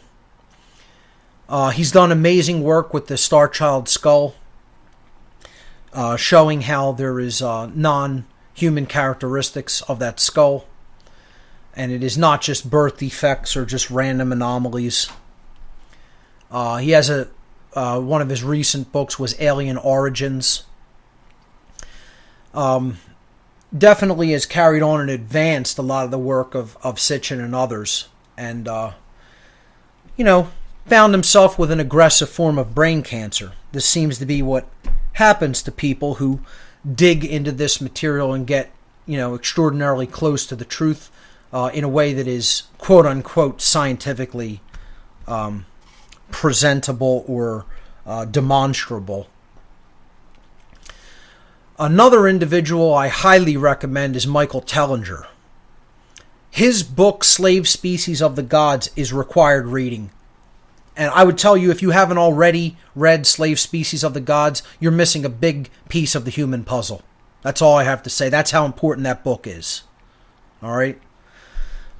He's done amazing work with the Star Child skull, showing how there is non-human characteristics of that skull. And it is not just birth defects or just random anomalies. He has one of his recent books was Alien Origins, definitely has carried on and advanced a lot of the work of Sitchin and others. And, found himself with an aggressive form of brain cancer. This seems to be what happens to people who dig into this material and get, extraordinarily close to the truth in a way that is, quote unquote, scientifically presentable or demonstrable. Another individual I highly recommend is Michael Tellinger. His book, Slave Species of the Gods, is required reading. And I would tell you, if you haven't already read Slave Species of the Gods, you're missing a big piece of the human puzzle. That's all I have to say. That's how important that book is. All right?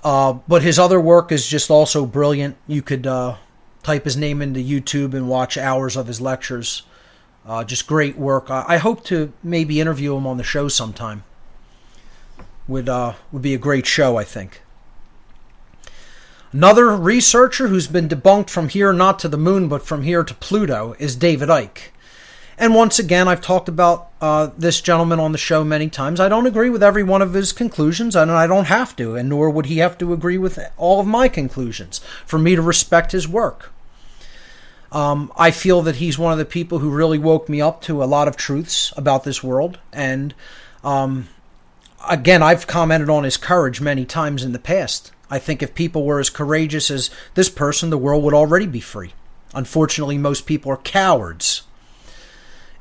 But his other work is just also brilliant. You could type his name into YouTube and watch hours of his lectures. Just great work. I hope to maybe interview him on the show sometime. Would be a great show, I think. Another researcher who's been debunked from here not to the moon but from here to Pluto is David Icke. And once again, I've talked about this gentleman on the show many times. I don't agree with every one of his conclusions, and I don't have to, and nor would he have to agree with all of my conclusions for me to respect his work. I feel that he's one of the people who really woke me up to a lot of truths about this world. And again, I've commented on his courage many times in the past. I think if people were as courageous as this person, the world would already be free. Unfortunately, most people are cowards.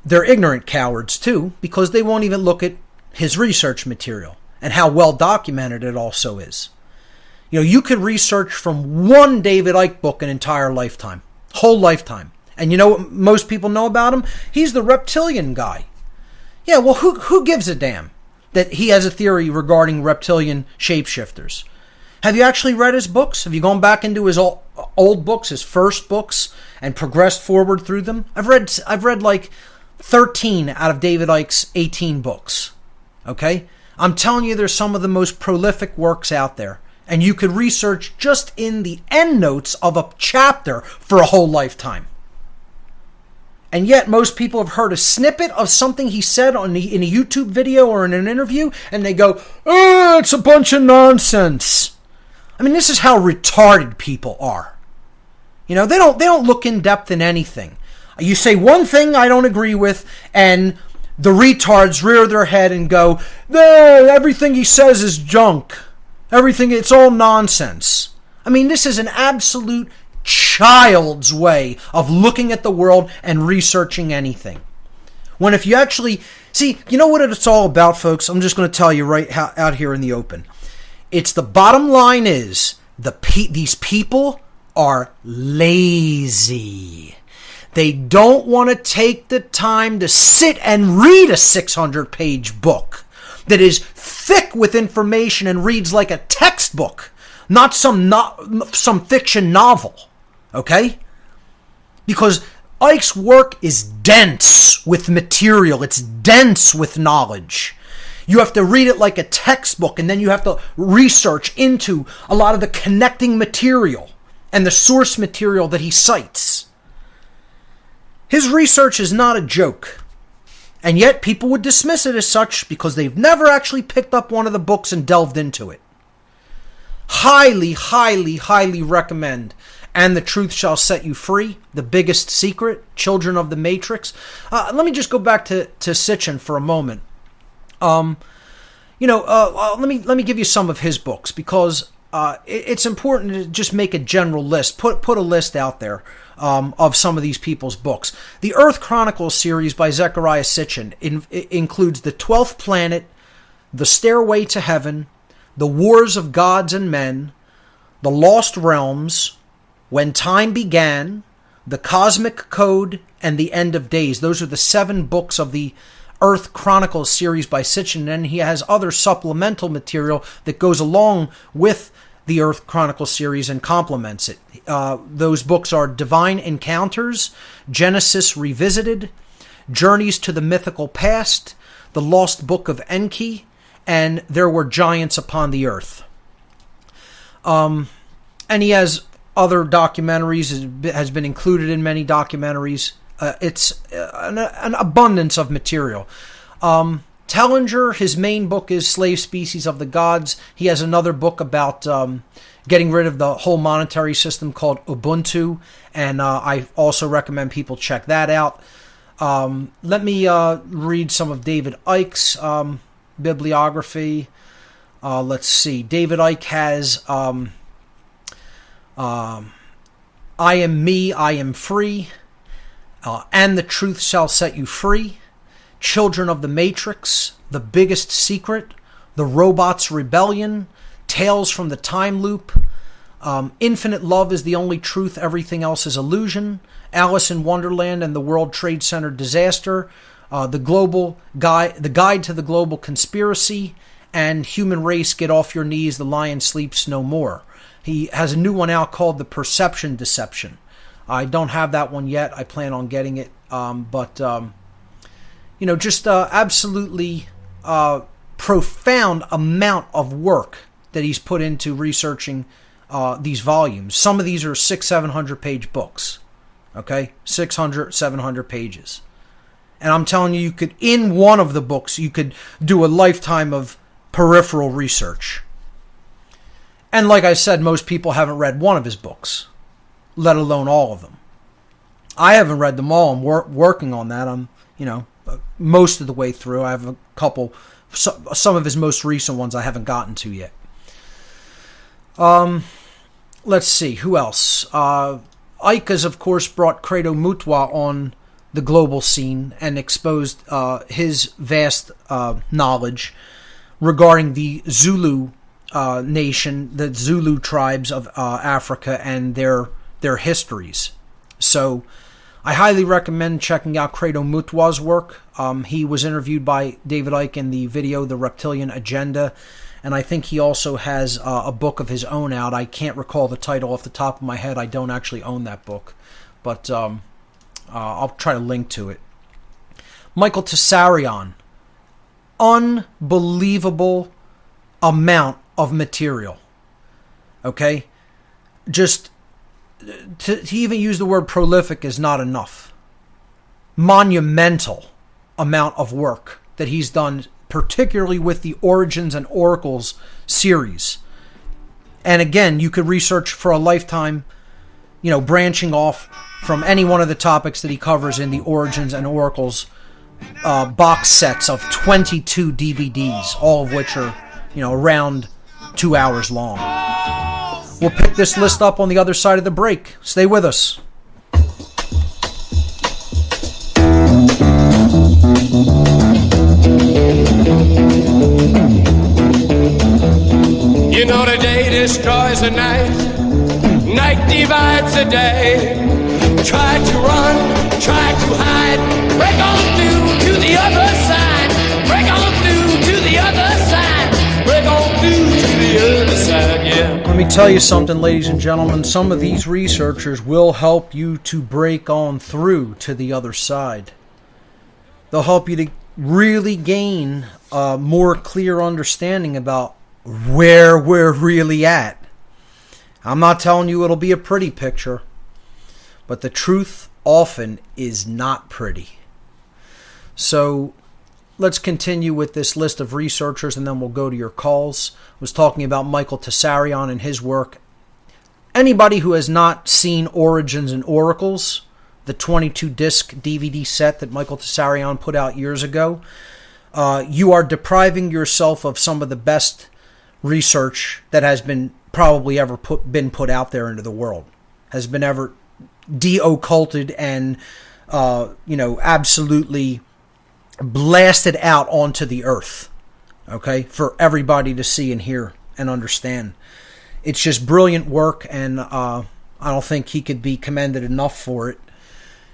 They're ignorant cowards, too, because they won't even look at his research material and how well documented it also is. You could research from one David Icke book an entire lifetime. Whole lifetime. And you know what most people know about him? He's the reptilian guy. Yeah, well, who gives a damn that he has a theory regarding reptilian shapeshifters? Have you actually read his books? Have you gone back into his old books, his first books, and progressed forward through them? I've read like 13 out of David Icke's 18 books. Okay? I'm telling you, there's some of the most prolific works out there. And you could research just in the endnotes of a chapter for a whole lifetime. And yet most people have heard a snippet of something he said in a YouTube video or in an interview, and they go, "Oh, it's a bunch of nonsense." I mean, this is how retarded people are. They don't look in depth in anything. You say one thing I don't agree with, and the retards rear their head and go, "Everything he says is junk. It's all nonsense." I mean, this is an absolute child's way of looking at the world and researching anything. When if you actually see, you know what it's all about, folks? I'm just going to tell you right out here in the open. It's the bottom line is these people are lazy. They don't want to take the time to sit and read a 600-page book that is thick with information and reads like a textbook, not some fiction novel, okay? Because Icke's work is dense with material. It's dense with knowledge. You have to read it like a textbook, and then you have to research into a lot of the connecting material and the source material that he cites. His research is not a joke. And yet people would dismiss it as such because they've never actually picked up one of the books and delved into it. Highly, highly, highly recommend And the Truth Shall Set You Free, The Biggest Secret, Children of the Matrix. Let me just go back to Sitchin for a moment. Let me give you some of his books because it's important to just make a general list, put a list out there of some of these people's books. The Earth Chronicles series by Zecharia Sitchin includes The 12th Planet, The Stairway to Heaven, The Wars of Gods and Men, The Lost Realms, When Time Began, The Cosmic Code, and The End of Days. Those are the 7 books of the Earth Chronicles series by Sitchin, and he has other supplemental material that goes along with the Earth Chronicles series and complements it. Those books are Divine Encounters, Genesis Revisited, Journeys to the Mythical Past, The Lost Book of Enki, and There Were Giants Upon the Earth. And he has other documentaries, has been included in many documentaries. It's an abundance of material. Tellinger, his main book is Slave Species of the Gods. He has another book about getting rid of the whole monetary system called Ubuntu, and I also recommend people check that out. Let me read some of David Icke's bibliography. Let's see. David Icke has I Am Me, I Am Free, and the Truth Shall Set You Free, Children of the Matrix, The Biggest Secret, The Robot's Rebellion, Tales from the Time Loop, Infinite Love is the Only Truth, Everything Else is Illusion, Alice in Wonderland and the World Trade Center Disaster, The Guide to the Global Conspiracy, and Human Race, Get Off Your Knees, The Lion Sleeps No More. He has a new one out called The Perception Deception. I don't have that one yet. I plan on getting it. Just absolutely profound amount of work that he's put into researching these volumes. Some of these are 600-700 page books. Okay? 600-700 pages. And I'm telling you, in one of the books, you could do a lifetime of peripheral research. And like I said, most people haven't read one of his books, let alone all of them. I haven't read them all. I'm working on that. I'm, most of the way through. I have a couple, some of his most recent ones I haven't gotten to yet. Let's see, who else? Icke has, of course, brought Credo Mutwa on the global scene and exposed his vast knowledge regarding the Zulu nation, the Zulu tribes of Africa and their histories. So I highly recommend checking out Credo Mutwa's work. He was interviewed by David Icke in the video The Reptilian Agenda, and I think he also has a book of his own out. I can't recall the title off the top of my head. I don't actually own that book, but I'll try to link to it. Michael Tessarion, unbelievable amount of material. Okay? Just to even use the word prolific is not enough. Monumental amount of work that he's done, particularly with the Origins and Oracles series. And again, you could research for a lifetime, branching off from any one of the topics that he covers in the Origins and Oracles box sets of 22 DVDs, all of which are, around 2 hours long. We'll pick this list up on the other side of the break. Stay with us. You know the day destroys the night, night divides the day. Try to run, try to hide, break on through to the other side, break on through to the other side, break on through to the other side, yeah. Let me tell you something, ladies and gentlemen. Some of these researchers will help you to break on through to the other side. They'll help you to really gain a more clear understanding about where we're really at. I'm not telling you it'll be a pretty picture, but the truth often is not pretty. So let's continue with this list of researchers and then we'll go to your calls. I was talking about Michael Tessarion and his work. Anybody who has not seen Origins and Oracles, the 22-disc DVD set that Michael Tessarion put out years ago, you are depriving yourself of some of the best research that has been probably ever been put out there into the world, has been ever de-occulted and absolutely blasted out onto the earth, okay, for everybody to see and hear and understand. It's just brilliant work, and I don't think he could be commended enough for it.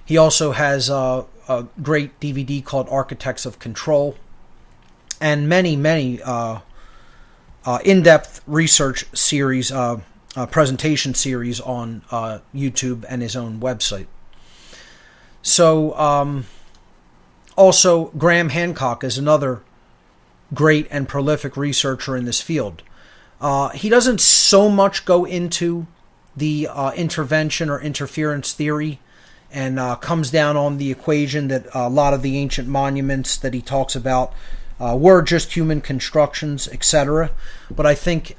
He also has a great DVD called Architects of Control, and many in-depth research series, presentation series on YouTube and his own website. So, also, Graham Hancock is another great and prolific researcher in this field. He doesn't so much go into the intervention or interference theory, and comes down on the equation that a lot of the ancient monuments that he talks about were just human constructions, etc. But I think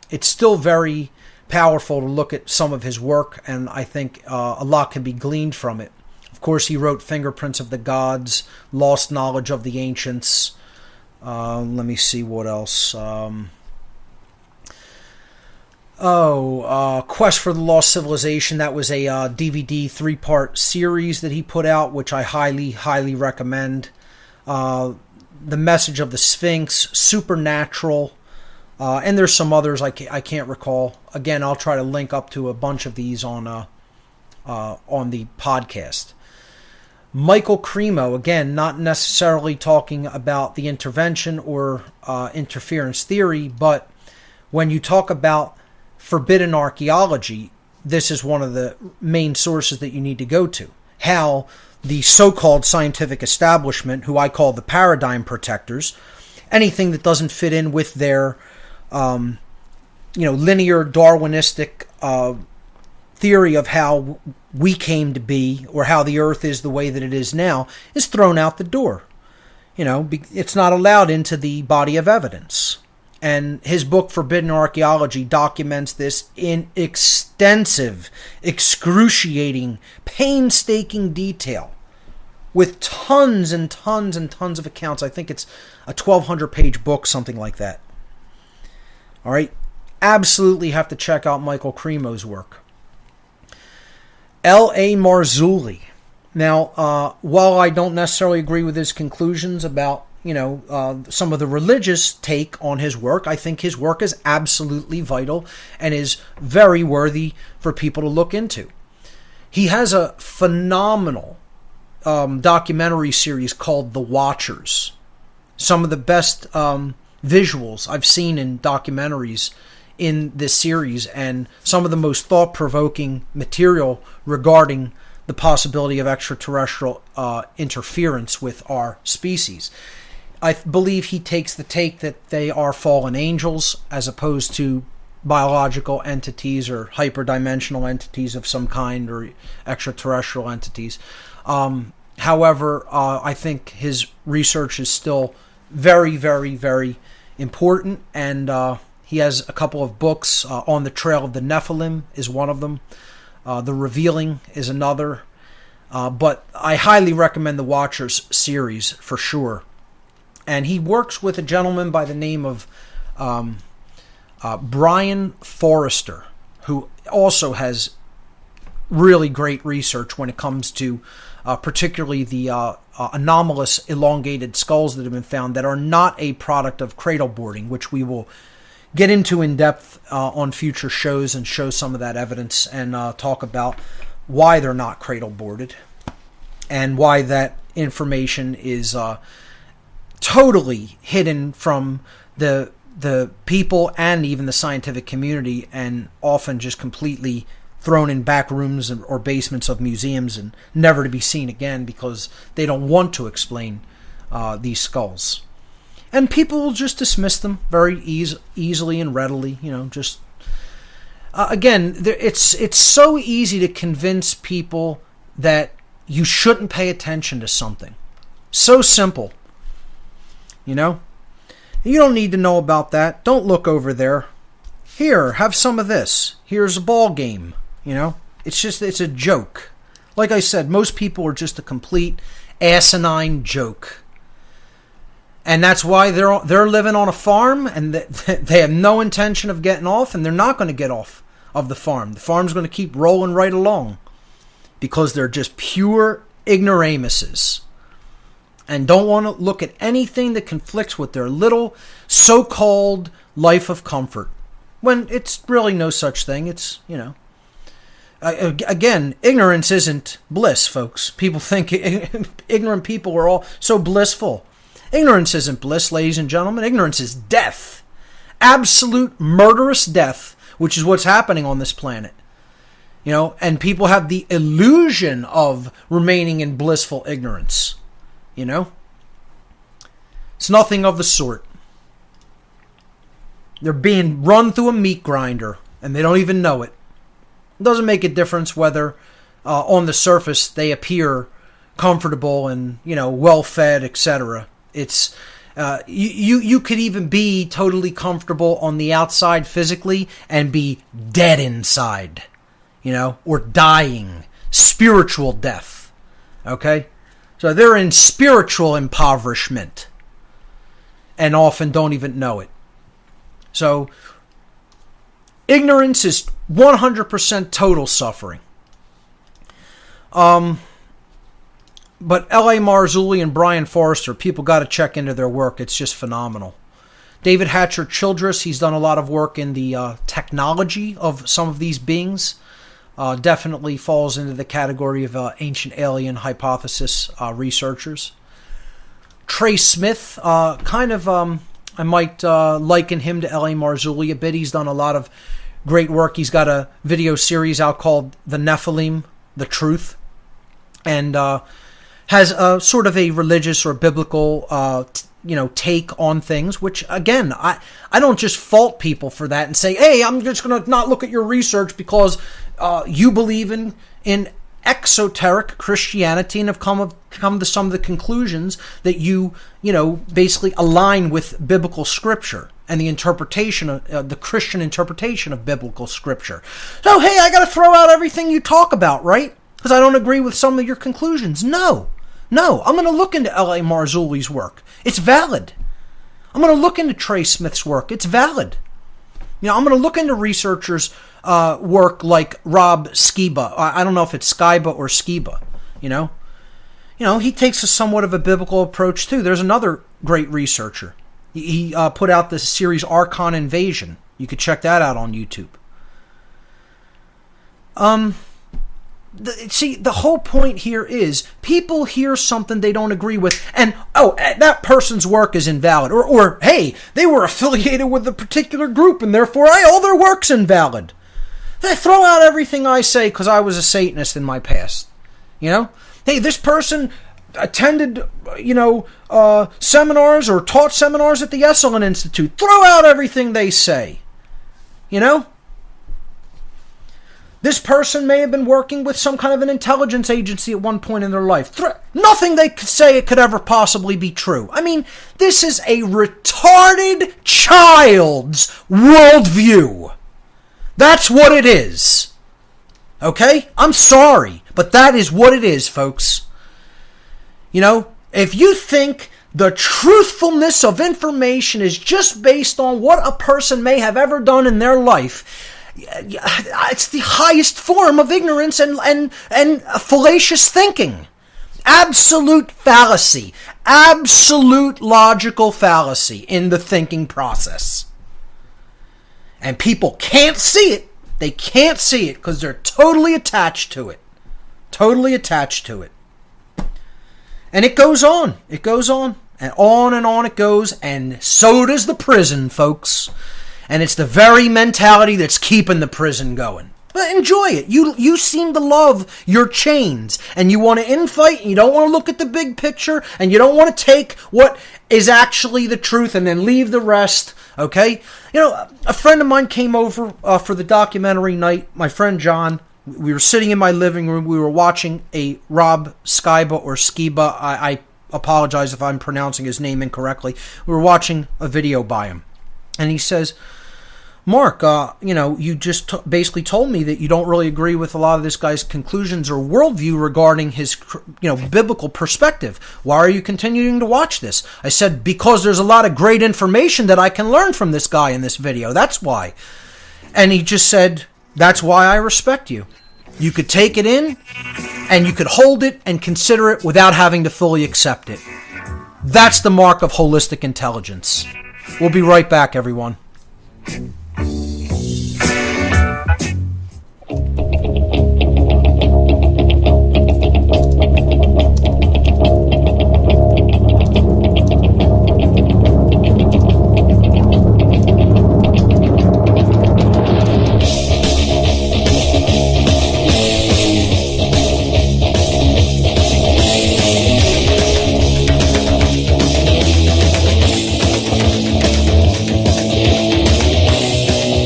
it's still very powerful to look at some of his work, and I think a lot can be gleaned from it. Of course, he wrote Fingerprints of the Gods, Lost Knowledge of the Ancients. Let me see what else. Quest for the Lost Civilization. That was a DVD 3-part series that he put out, which I highly, highly recommend. The Message of the Sphinx, Supernatural, and there's some others I can't recall. Again, I'll try to link up to a bunch of these on the podcast. Michael Cremo, again, not necessarily talking about the intervention or interference theory, but when you talk about forbidden archaeology, this is one of the main sources that you need to go to. How the so-called scientific establishment, who I call the paradigm protectors, anything that doesn't fit in with their linear Darwinistic theory of how we came to be, or how the earth is the way that it is now, is thrown out the door. It's not allowed into the body of evidence. And his book, Forbidden Archaeology, documents this in extensive, excruciating, painstaking detail, with tons and tons and tons of accounts. I think it's a 1,200-page book, something like that. All right? Absolutely have to check out Michael Cremo's work. L.A. Marzulli. Now, while I don't necessarily agree with his conclusions about, some of the religious take on his work, I think his work is absolutely vital and is very worthy for people to look into. He has a phenomenal documentary series called The Watchers. Some of the best visuals I've seen in documentaries in this series, and some of the most thought-provoking material regarding the possibility of extraterrestrial interference with our species. I believe he takes the take that they are fallen angels as opposed to biological entities or hyperdimensional entities of some kind, or extraterrestrial entities. However, I think his research is still very, very, very important, and he has a couple of books. On the Trail of the Nephilim is one of them. The Revealing is another. But I highly recommend the Watchers series for sure. And he works with a gentleman by the name of Brian Forrester, who also has really great research when it comes to particularly the anomalous elongated skulls that have been found that are not a product of cradle boarding, which we will get into in depth on future shows and show some of that evidence and talk about why they're not cradle boarded and why that information is totally hidden from the people and even the scientific community, and often just completely thrown in back rooms or basements of museums and never to be seen again because they don't want to explain these skulls. And people will just dismiss them very easily and readily, just... again, it's so easy to convince people that you shouldn't pay attention to something. So simple. You don't need to know about that. Don't look over there. Here, have some of this. Here's a ball game. It's a joke. Like I said, most people are just a complete asinine joke. And that's why they're living on a farm, and they have no intention of getting off, and they're not going to get off of the farm. The farm's going to keep rolling right along because they're just pure ignoramuses and don't want to look at anything that conflicts with their little so-called life of comfort, when it's really no such thing. It's, again, ignorance isn't bliss, folks. People think ignorant people are all so blissful. Ignorance isn't bliss, ladies and gentlemen. Ignorance is death. Absolute murderous death, which is what's happening on this planet. And people have the illusion of remaining in blissful ignorance. It's nothing of the sort. They're being run through a meat grinder, and they don't even know it. It doesn't make a difference whether on the surface they appear comfortable and, well-fed, etc. It's You could even be totally comfortable on the outside physically and be dead inside, or dying, spiritual death. Okay? So they're in spiritual impoverishment and often don't even know it. So ignorance is 100% total suffering. But L.A. Marzulli and Brian Forrester, people got to check into their work. It's just phenomenal. David Hatcher Childress, he's done a lot of work in the technology of some of these beings. Definitely falls into the category of ancient alien hypothesis researchers. Trey Smith, I might liken him to L.A. Marzulli a bit. He's done a lot of great work. He's got a video series out called The Nephilim, The Truth, and has a sort of a religious or biblical, take on things, which, again, I don't just fault people for that and say, hey, I'm just going to not look at your research because you believe in exoteric Christianity and have come to some of the conclusions that you basically align with biblical scripture and the interpretation of the Christian interpretation of biblical scripture. So, hey, I got to throw out everything you talk about, right? Because I don't agree with some of your conclusions. No, I'm going to look into L.A. Marzulli's work. It's valid. I'm going to look into Trey Smith's work. It's valid. I'm going to look into researchers' work like Rob Skiba. I don't know if it's Skiba or Skiba. He takes somewhat of a biblical approach too. There's another great researcher. He put out the series Archon Invasion. You could check that out on YouTube. The whole point here is people hear something they don't agree with, and that person's work is invalid, or hey, they were affiliated with a particular group, and therefore all their work's invalid. They throw out everything I say because I was a Satanist in my past. Hey, this person attended, seminars or taught seminars at the Esalen Institute. Throw out everything they say. This person may have been working with some kind of an intelligence agency at one point in their life. Nothing they could say it could ever possibly be true. I mean, this is a retarded child's worldview. That's what it is. Okay? I'm sorry, but that is what it is, folks. If you think the truthfulness of information is just based on what a person may have ever done in their life, it's the highest form of ignorance and fallacious thinking. Absolute fallacy. Absolute logical fallacy in the thinking process. And people can't see it. They can't see it because they're totally attached to it. Totally attached to it. And it goes on. It goes on. And on it goes. And so does the prison, folks. And it's the very mentality that's keeping the prison going. But enjoy it. You seem to love your chains. And you want to infight. And you don't want to look at the big picture. And you don't want to take what is actually the truth and then leave the rest. Okay? A friend of mine came over for the documentary night. My friend John. We were sitting in my living room. We were watching a Rob Skiba or Skiba. I apologize if I'm pronouncing his name incorrectly. We were watching a video by him. And he says, Mark, you just basically told me that you don't really agree with a lot of this guy's conclusions or worldview regarding his, biblical perspective. Why are you continuing to watch this? I said, because there's a lot of great information that I can learn from this guy in this video. That's why. And he just said, that's why I respect you. You could take it in, and you could hold it and consider it without having to fully accept it. That's the mark of holistic intelligence. We'll be right back, everyone.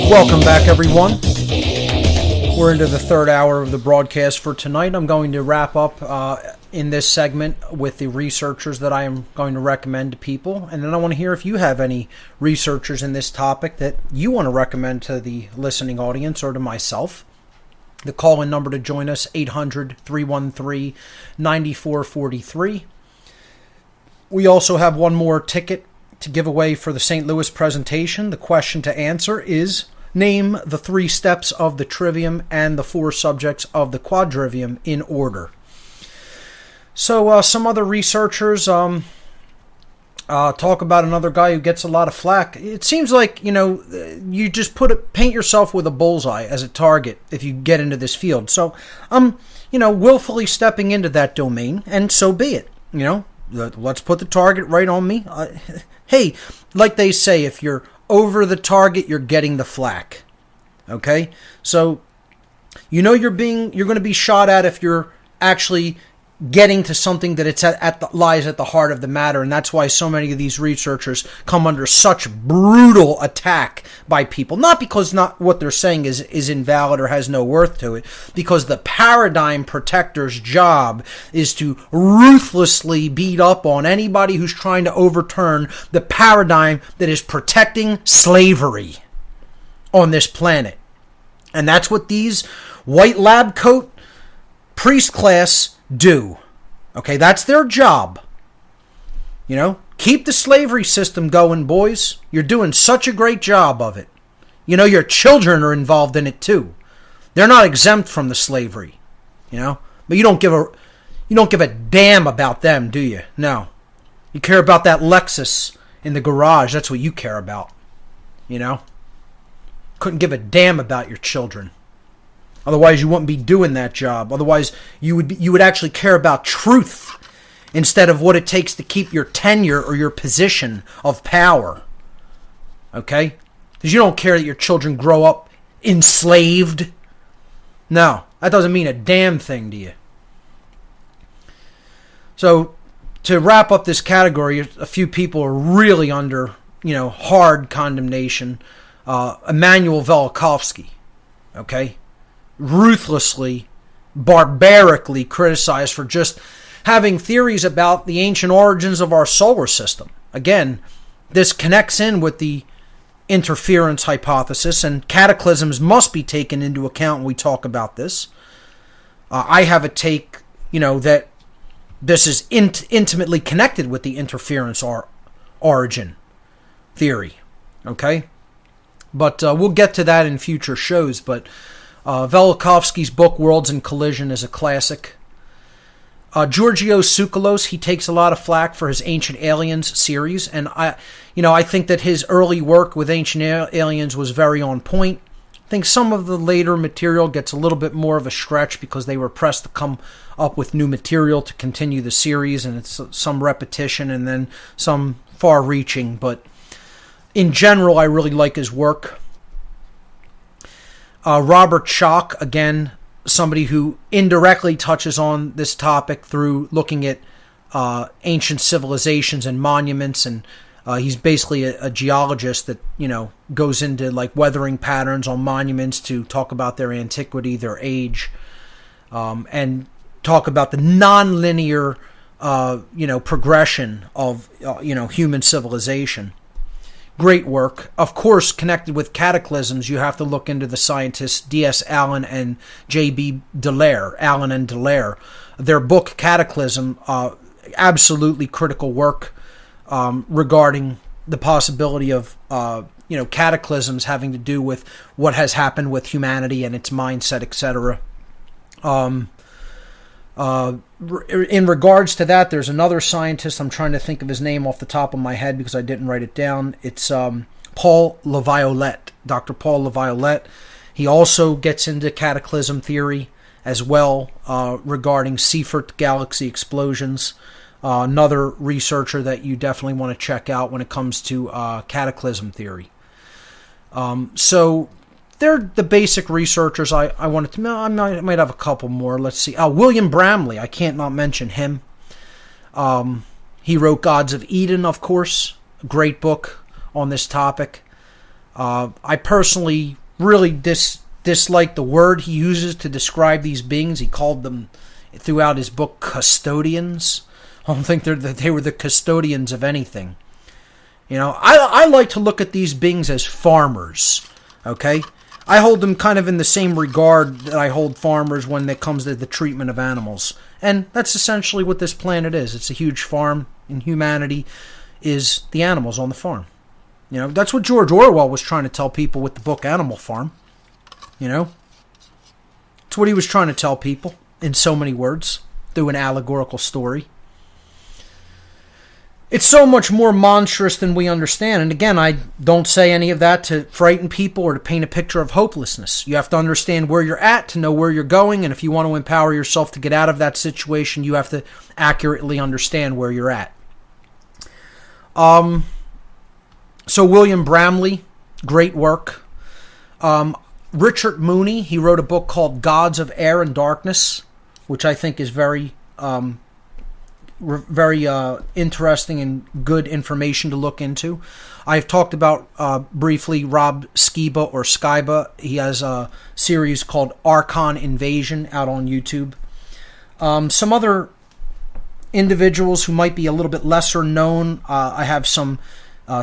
Welcome back, everyone. We're into the third hour of the broadcast for tonight. I'm going to wrap up in this segment with the researchers that I am going to recommend to people. And then I want to hear if you have any researchers in this topic that you want to recommend to the listening audience or to myself. The call-in number to join us, 800-313-9443. We also have one more ticket to give away for the St. Louis presentation. The question to answer is, name the 3 steps of the trivium and the 4 subjects of the quadrivium in order. So some other researchers talk about another guy who gets a lot of flack. It seems like, you just paint yourself with a bullseye as a target if you get into this field. So I'm, willfully stepping into that domain, and so be it. Let's put the target right on me. Hey, like they say, if you're over the target, you're getting the flack. Okay? So, you're going to be shot at if you're actually getting to something that lies at the heart of the matter, and that's why so many of these researchers come under such brutal attack by people. Not because what they're saying is invalid or has no worth to it, because the paradigm protector's job is to ruthlessly beat up on anybody who's trying to overturn the paradigm that is protecting slavery on this planet. And that's what these white lab coat priest class do. Okay, that's their job. Keep the slavery system going, boys. You're doing such a great job of it. Your children are involved in it too. They're not exempt from the slavery, but you don't give a damn about them, do you? No. You care about that Lexus in the garage. That's what you care about. Couldn't give a damn about your children. Otherwise, you wouldn't be doing that job. Otherwise, you would actually care about truth instead of what it takes to keep your tenure or your position of power. Okay? Because you don't care that your children grow up enslaved. No, that doesn't mean a damn thing to you. So, to wrap up this category, a few people are really under, hard condemnation. Immanuel Velikovsky. Okay? Ruthlessly, barbarically criticized for just having theories about the ancient origins of our solar system. Again, this connects in with the interference hypothesis, and cataclysms must be taken into account when we talk about this. I have a take, that this is intimately connected with the interference origin theory. Okay? But we'll get to that in future shows, but Velikovsky's book, Worlds in Collision, is a classic. Georgios Tsoukalos, he takes a lot of flack for his Ancient Aliens series, and I think that his early work with Ancient Aliens was very on point. I think some of the later material gets a little bit more of a stretch because they were pressed to come up with new material to continue the series, and it's some repetition and then some far-reaching, but in general, I really like his work. Robert Schoch, again, somebody who indirectly touches on this topic through looking at ancient civilizations and monuments, and he's basically a geologist that, goes into like weathering patterns on monuments to talk about their antiquity, their age, and talk about the non-linear, progression of, human civilization. Great work. Of course, connected with cataclysms, you have to look into the scientists D.S. Allen and J.B. Dallaire. Allen and Dallaire. Their book, Cataclysm, absolutely critical work regarding the possibility of, cataclysms having to do with what has happened with humanity and its mindset, etc. In regards to that, there's another scientist. I'm trying to think of his name off the top of my head because I didn't write it down. It's Paul LaViolette, Dr. Paul LaViolette. He also gets into cataclysm theory as well regarding Seyfert galaxy explosions. Another researcher that you definitely want to check out when it comes to cataclysm theory. So they're the basic researchers I wanted to know. I might have a couple more. Let's see. William Bramley. I can't not mention him. He wrote Gods of Eden, of course. A great book on this topic. I personally really dislike the word he uses to describe these beings. He called them throughout his book Custodians. I don't think they were the custodians of anything. I like to look at these beings as farmers, okay? I hold them kind of in the same regard that I hold farmers when it comes to the treatment of animals. And that's essentially what this planet is. It's a huge farm, and humanity is the animals on the farm. That's what George Orwell was trying to tell people with the book Animal Farm. It's what he was trying to tell people in so many words through an allegorical story. It's so much more monstrous than we understand. And again, I don't say any of that to frighten people or to paint a picture of hopelessness. You have to understand where you're at to know where you're going. And if you want to empower yourself to get out of that situation, you have to accurately understand where you're at. So William Bramley, great work. Richard Mooney, he wrote a book called Gods of Air and Darkness, which I think is very interesting and good information to look into. I've talked about briefly Rob Skiba or Skiba. He has a series called Archon Invasion out on YouTube. Some other individuals who might be a little bit lesser known. I have some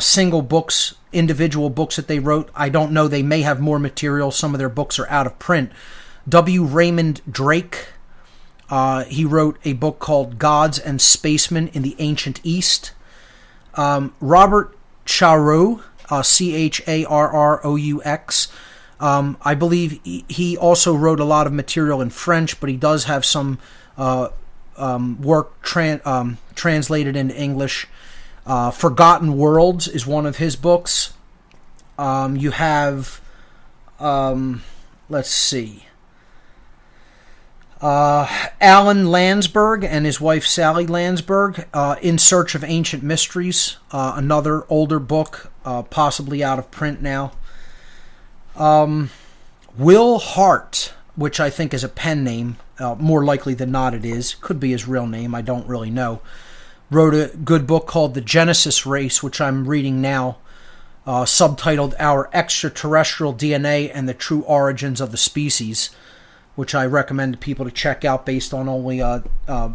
single books, individual books that they wrote. I don't know. They may have more material. Some of their books are out of print. W. Raymond Drake. He wrote a book called Gods and Spacemen in the Ancient East. Robert Charroux, Charroux. I believe he also wrote a lot of material in French, but he does have some work translated into English. Forgotten Worlds is one of his books. You have, let's see, Alan Landsberg and his wife Sally Landsberg, In Search of Ancient Mysteries, another older book, possibly out of print now. Will Hart, which I think is a pen name, more likely than not it is, could be his real name, I don't really know, wrote a good book called The Genesis Race, which I'm reading now, subtitled Our Extraterrestrial DNA and the True Origins of the Species, which I recommend people to check out based on only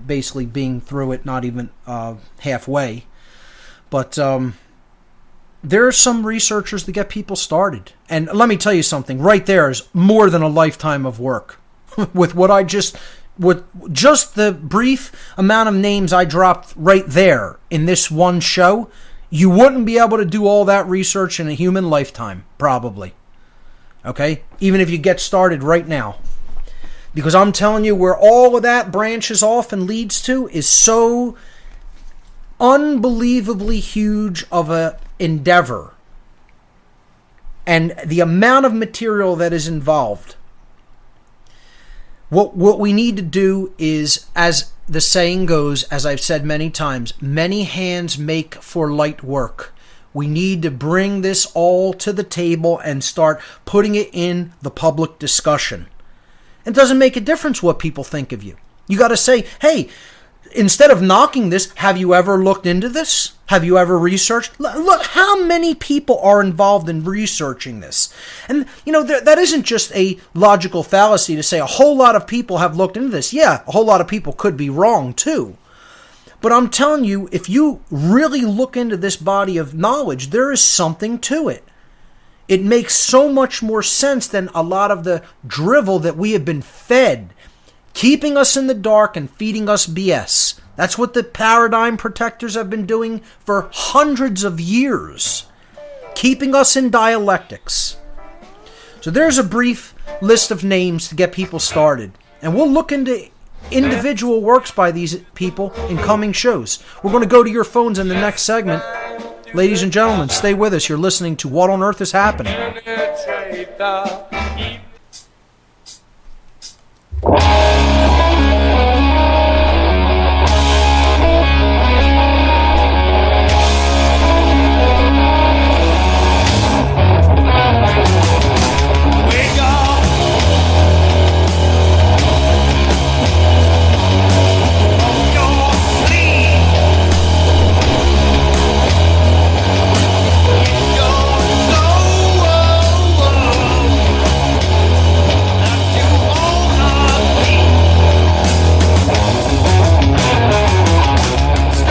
basically being through it, not even halfway. But there are some researchers that get people started. And let me tell you something, right there is more than a lifetime of work. With just the brief amount of names I dropped right there in this one show, you wouldn't be able to do all that research in a human lifetime, probably. Okay? Even if you get started right now. Because I'm telling you, where all of that branches off and leads to is so unbelievably huge of an endeavor. And the amount of material that is involved. What we need to do is, as the saying goes, as I've said many times, many hands make for light work. We need to bring this all to the table and start putting it in the public discussion. It doesn't make a difference what people think of you. You got to say, hey, instead of knocking this, have you ever looked into this? Have you ever researched? Look how many people are involved in researching this. And, that isn't just a logical fallacy to say a whole lot of people have looked into this. Yeah, a whole lot of people could be wrong too. But I'm telling you, if you really look into this body of knowledge, there is something to it. It makes so much more sense than a lot of the drivel that we have been fed, keeping us in the dark and feeding us BS. That's what the paradigm protectors have been doing for hundreds of years, keeping us in dialectics. So there's a brief list of names to get people started. And we'll look into individual works by these people in coming shows. We're going to go to your phones in the next segment. Ladies and gentlemen, stay with us. You're listening to What on Earth is Happening?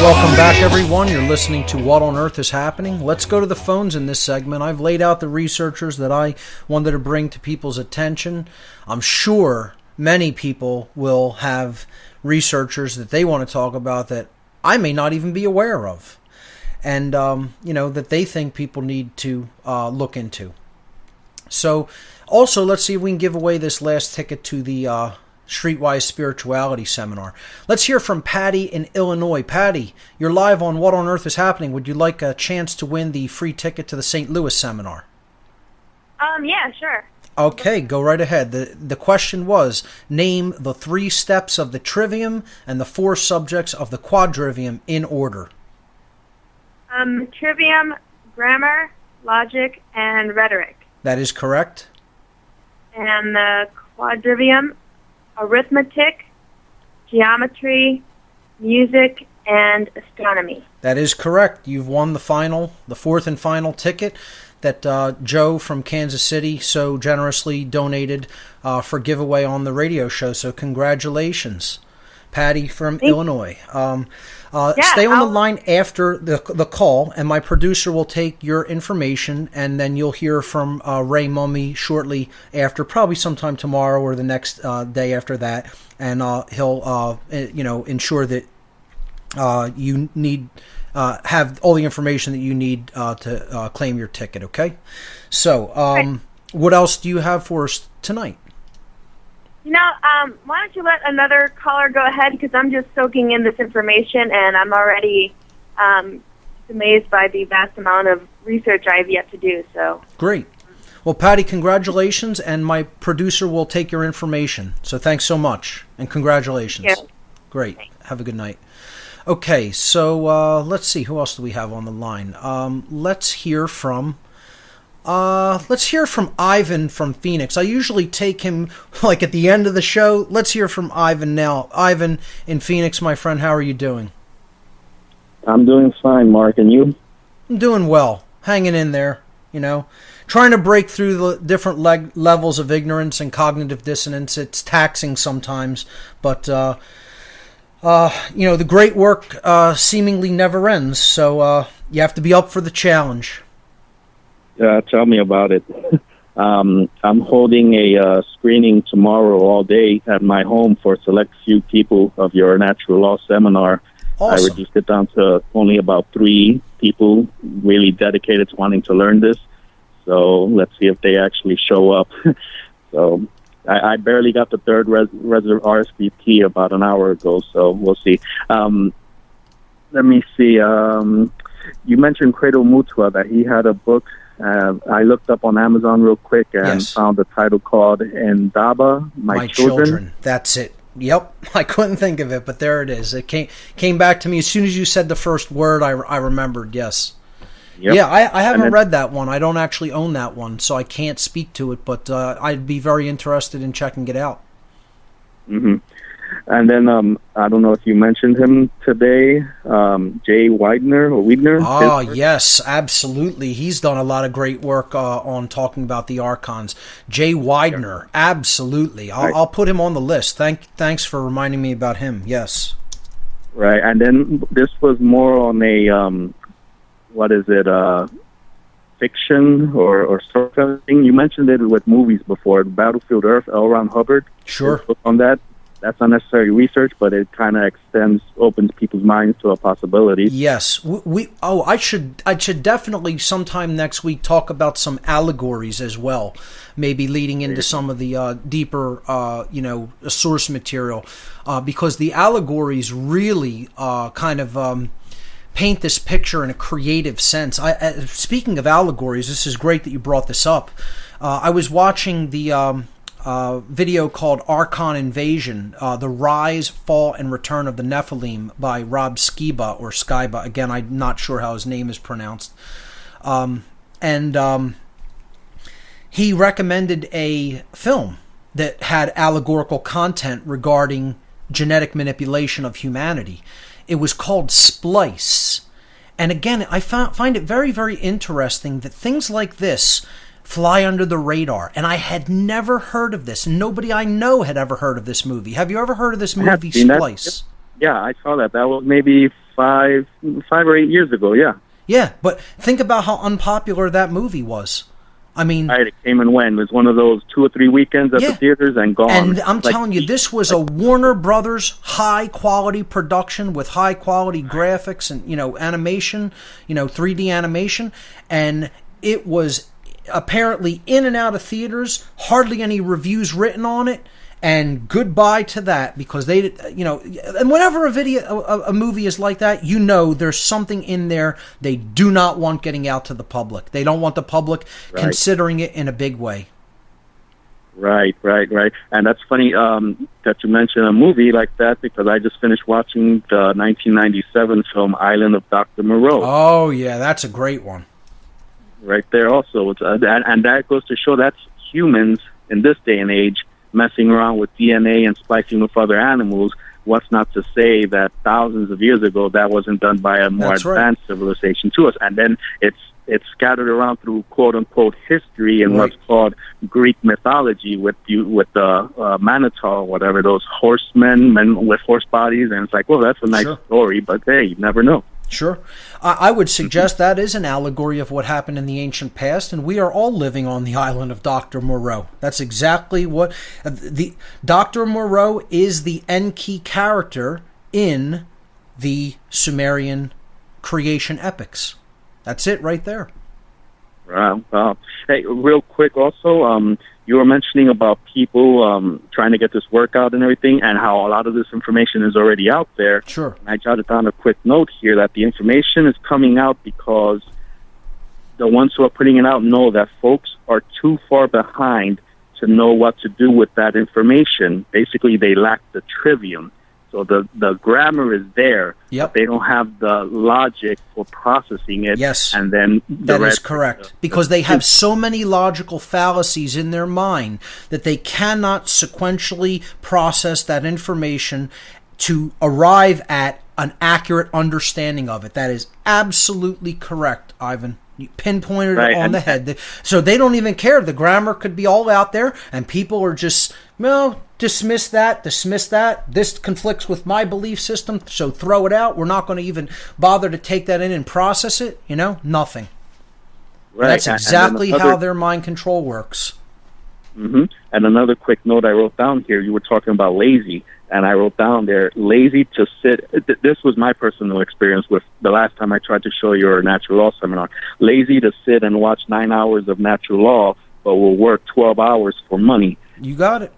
Welcome back, everyone. You're listening to What on Earth is Happening. Let's go to the phones in this segment. I've laid out the researchers that I wanted to bring to people's attention. I'm sure many people will have researchers that they want to talk about that I may not even be aware of, and that they think people need to look into. So, also, let's see if we can give away this last ticket to the Streetwise Spirituality Seminar. Let's hear from Patty in Illinois. Patty, you're live on What on Earth is Happening. Would you like a chance to win the free ticket to the St. Louis seminar? Yeah, sure. Okay, go right ahead. The question was, name the 3 steps of the trivium and the 4 subjects of the quadrivium in order. Trivium, grammar, logic, and rhetoric. That is correct. And the quadrivium, arithmetic, geometry, music, and astronomy. That is correct. You've won the 4th and final ticket that Joe from Kansas City so generously donated for giveaway on the radio show. So congratulations, Patty from Illinois. Stay on the line after the call, and my producer will take your information, and then you'll hear from Ray Mummy shortly after, probably sometime tomorrow or the next day after that, and he'll ensure that you need have all the information that you need to claim your ticket. Okay, so what else do you have for us tonight? Why don't you let another caller go ahead, because I'm just soaking in this information, and I'm already amazed by the vast amount of research I have yet to do. So great. Well, Patty, congratulations, and my producer will take your information. So thanks so much, and congratulations. Yeah. Great. Have a good night. Okay, so let's see. Who else do we have on the line? Let's hear from Ivan from Phoenix. I usually take him like at the end of the show. Let's hear from Ivan now. Ivan in Phoenix, my friend, how are you doing? I'm doing fine, Mark, and you? I'm doing well. Hanging in there, Trying to break through the different levels of ignorance and cognitive dissonance. It's taxing sometimes, but the great work seemingly never ends, so you have to be up for the challenge. Tell me about it. I'm holding a screening tomorrow all day at my home for a select few people of your natural law seminar. Awesome. I reduced it down to only about 3 people really dedicated to wanting to learn this. So let's see if they actually show up. So I barely got the 3rd RSVP about an hour ago, so we'll see. Let me see. You mentioned Credo Mutua, that he had a book. I looked up on Amazon real quick and found the title called Endaba, My Children. That's it. Yep. I couldn't think of it, but there it is. It came back to me as soon as you said the first word. I remembered. Yes. Yep. Yeah, I haven't read that one. I don't actually own that one, so I can't speak to it, but I'd be very interested in checking it out. Mm-hmm. And then I don't know if you mentioned him today, Jay Weidner. Oh, yes, absolutely. He's done a lot of great work on talking about the archons. Jay Weidner, absolutely. I'll put him on the list. Thanks for reminding me about him. Yes. Right, and then this was more on a fiction or sort of thing. You mentioned it with movies before. Battlefield Earth, L. Ron Hubbard. Sure. On that. That's unnecessary research, but it kind of opens people's minds to a possibility. Yes, I should definitely sometime next week talk about some allegories as well, maybe leading into some of the deeper, source material, because the allegories really kind of paint this picture in a creative sense. Speaking of allegories, this is great that you brought this up. I was watching the video called Archon Invasion, The Rise, Fall, and Return of the Nephilim by Rob Skiba, or Skiba. Again, I'm not sure how his name is pronounced. He recommended a film that had allegorical content regarding genetic manipulation of humanity. It was called Splice. And again, I find it very, very interesting that things like this fly under the radar. And I had never heard of this. Nobody I know had ever heard of this movie. Have you ever heard of this movie, Splice? Yeah, I saw that. That was maybe 5 or 8 years ago. Yeah. Yeah, but think about how unpopular that movie was. I mean, right, it came and went. It was one of those 2 or 3 weekends at the theaters and gone. And I'm telling you, this was a Warner Brothers high-quality production with high-quality graphics and, animation, 3D animation. And it was apparently in and out of theaters, hardly any reviews written on it. And goodbye to that, because they, and whenever a movie is like that, there's something in there they do not want getting out to the public. They don't want the public considering it in a big way. Right. And that's funny that you mention a movie like that, because I just finished watching the 1997 film Island of Dr. Moreau. Oh, yeah, that's a great one. Right there also. And that goes to show that's humans in this day and age messing around with DNA and splicing with other animals. What's not to say that thousands of years ago that wasn't done by a more advanced civilization to us, and then it's scattered around through quote unquote history and what's called Greek mythology with the Minotaur, whatever, those men with horse bodies, and it's like, well, that's a nice story, but hey, you never know. Sure. I would suggest that is an allegory of what happened in the ancient past, and we are all living on the island of Dr. Moreau. That's exactly what... the Dr. Moreau is the Enki character in the Sumerian creation epics. That's it right there. Wow. Hey, real quick also, you were mentioning about people trying to get this workout and everything, and how a lot of this information is already out there. Sure. And I jotted down a quick note here that the information is coming out because the ones who are putting it out know that folks are too far behind to know what to do with that information. Basically, they lack the trivium. So the grammar is there, but they don't have the logic for processing it. Yes, and then that is correct. Because they have so many logical fallacies in their mind that they cannot sequentially process that information to arrive at an accurate understanding of it. That is absolutely correct, Ivan. You pinpointed it on the head. So they don't even care. The grammar could be all out there, and people are just, dismiss that. This conflicts with my belief system, so throw it out. We're not going to even bother to take that in and process it. Nothing. Right. That's exactly how their mind control works. Mm-hmm. And another quick note I wrote down here, you were talking about lazy, and I wrote down there, lazy to sit. This was my personal experience with the last time I tried to show your natural law seminar. Lazy to sit and watch 9 hours of natural law, but will work 12 hours for money. You got it.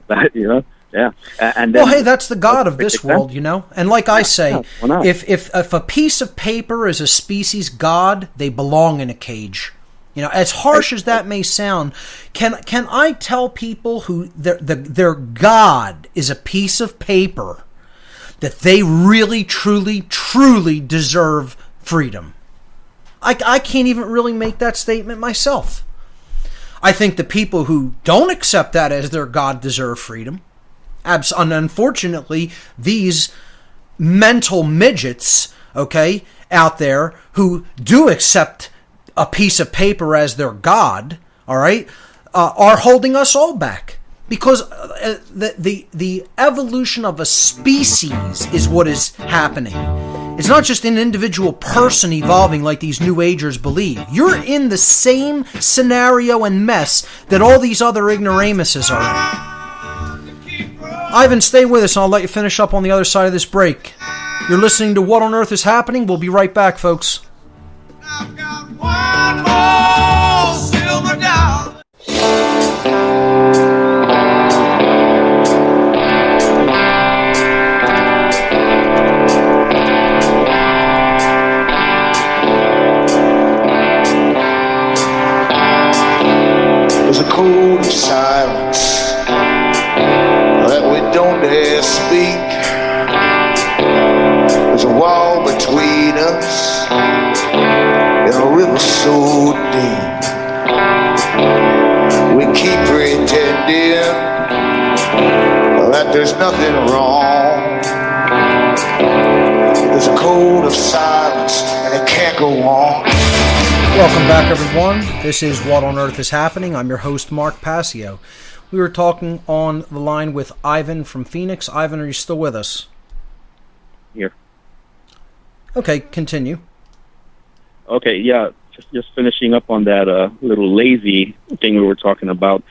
Yeah. And then, well, hey, that's the God of this world, And like I say, if a piece of paper is a species god, they belong in a cage. As harsh as that may sound, can I tell people who their God is a piece of paper that they really, truly, truly deserve freedom? I can't even really make that statement myself. I think the people who don't accept that as their God deserve freedom. And unfortunately, these mental midgets, out there who do accept a piece of paper as their God, all right, are holding us all back. Because the evolution of a species is what is happening. It's not just an individual person evolving like these New Agers believe. You're in the same scenario and mess that all these other ignoramuses are in. Ivan, stay with us and I'll let you finish up on the other side of this break. You're listening to What on Earth is Happening. We'll be right back, folks. I've got one more silver dollar. There's a code of silence that we don't dare speak. There's a wall between us in a river so deep. We keep pretending that there's nothing wrong. There's a code of silence and it can't go on. Welcome back, everyone. This is What on Earth is Happening. I'm your host, Mark Passio. We were talking on the line with Ivan from Phoenix. Ivan, are you still with us? here. Okay, continue. Okay, yeah, just finishing up on that little lazy thing we were talking about.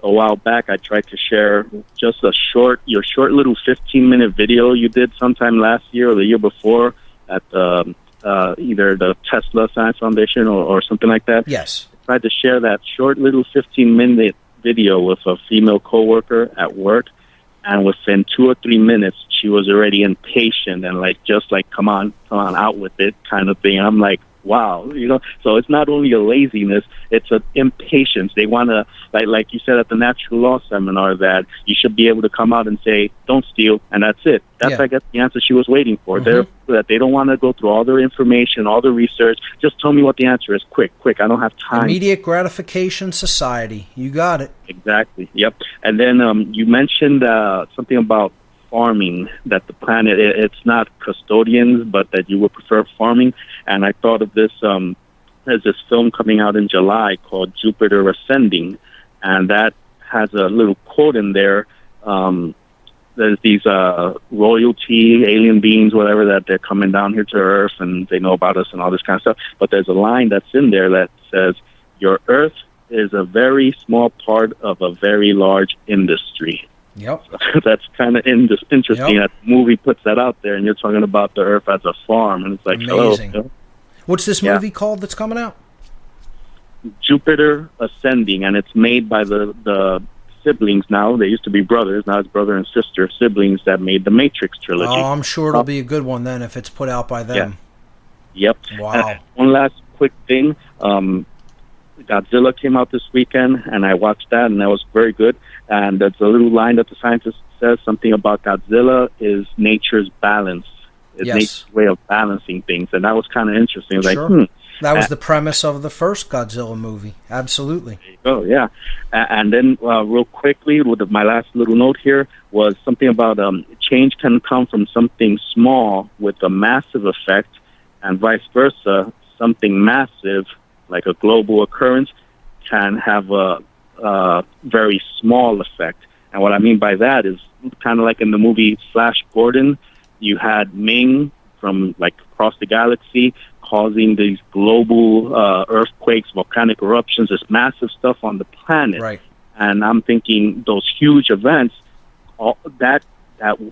A while back, I tried to share just your short little 15-minute video you did sometime last year or the year before at either the Tesla Science Foundation or something like that. Yes. I tried to share that short little 15-minute video with a female coworker at work, and within 2 or 3 minutes, she was already impatient and just come on out with it kind of thing. I'm like, wow, so it's not only a laziness, it's an impatience. They want to, like you said at the natural law seminar, that you should be able to come out and say, don't steal, and that's it. That's, I guess, the answer she was waiting for. That they don't want to go through all their information, all the research. Just tell me what the answer is. Quick, I don't have time. Immediate gratification society. You got it. Exactly, yep. And then you mentioned something about farming, that the planet, it's not custodians, but that you would prefer farming. And I thought of this, there's this film coming out in July called Jupiter Ascending, and that has a little quote in there. There's these royalty, alien beings, whatever, that they're coming down here to Earth, and they know about us and all this kind of stuff. But there's a line that's in there that says, your Earth is a very small part of a very large industry. Yep. So that's kind of interesting. That the movie puts that out there, and you're talking about the Earth as a farm, and it's like, amazing. Hello. What's this movie called that's coming out? Jupiter Ascending, and it's made by the siblings now. They used to be brothers. Now it's brother and sister siblings that made the Matrix trilogy. Oh, I'm sure it'll be a good one then if it's put out by them. Yeah. Yep. Wow. One last quick thing. Godzilla came out this weekend, and I watched that, and that was very good. And there's a little line that the scientist says something about Godzilla is nature's balance. It's nature's way of balancing things, and that was kind of interesting. Sure. That was the premise of the first Godzilla movie. Absolutely. Oh, yeah. And then real quickly, my last little note here was something about change can come from something small with a massive effect, and vice versa. Something massive, like a global occurrence, can have a very small effect. And what I mean by that is kind of like in the movie Flash Gordon, you had Ming from across the galaxy causing these global earthquakes, volcanic eruptions, this massive stuff on the planet. Right. And I'm thinking those huge events, that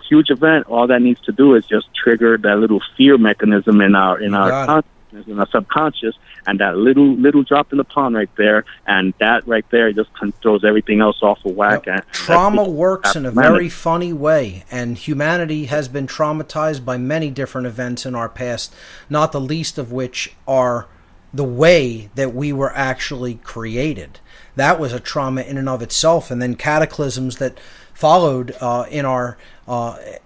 huge event, all that needs to do is just trigger that little fear mechanism in our consciousness, in our subconscious, and that little drop in the pond right there, and that right there just throws everything else off of whack. Yep. Trauma works in a very funny way, and humanity has been traumatized by many different events in our past, not the least of which are the way that we were actually created. That was a trauma in and of itself, and then cataclysms that followed in our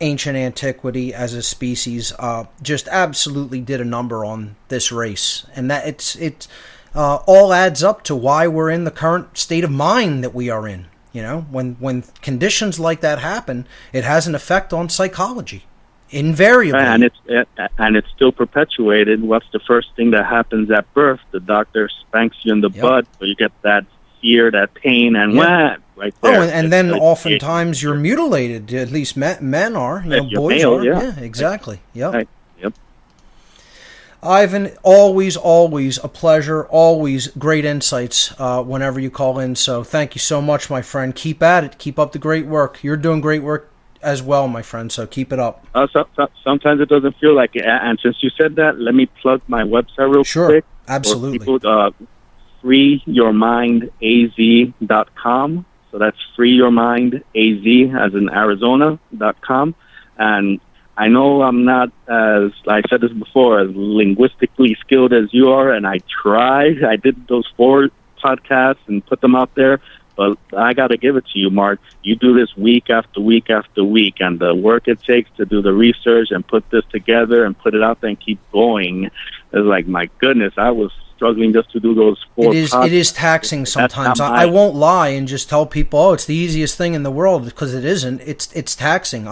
ancient antiquity as a species just absolutely did a number on this race, and that it all adds up to why we're in the current state of mind that we are in. When conditions like that happen, it has an effect on psychology, invariably. And it's still perpetuated. What's the first thing that happens at birth? The doctor spanks you in the butt, so you get that fear, that pain, and right there. Oh, and then oftentimes you're mutilated. At least men are. Boys male, are. Yeah, exactly. Yep. Right. Yep. Ivan, always a pleasure. Always great insights whenever you call in. So thank you so much, my friend. Keep at it. Keep up the great work. You're doing great work as well, my friend. So keep it up. Sometimes it doesn't feel like it. And since you said that, let me plug my website real quick. Sure. Absolutely. freeyourmindaz.com. So that's freeyourmindaz as in Arizona.com. And I know I'm not, as I said this before, as linguistically skilled as you are, and I try. I did those 4 podcasts and put them out there, but I got to give it to you, Mark. You do this week after week after week, and the work it takes to do the research and put this together and put it out there and keep going is like, my goodness, I was struggling just to do those four. It is taxing sometimes. I won't lie and just tell people, oh, it's the easiest thing in the world, because it isn't. It's taxing.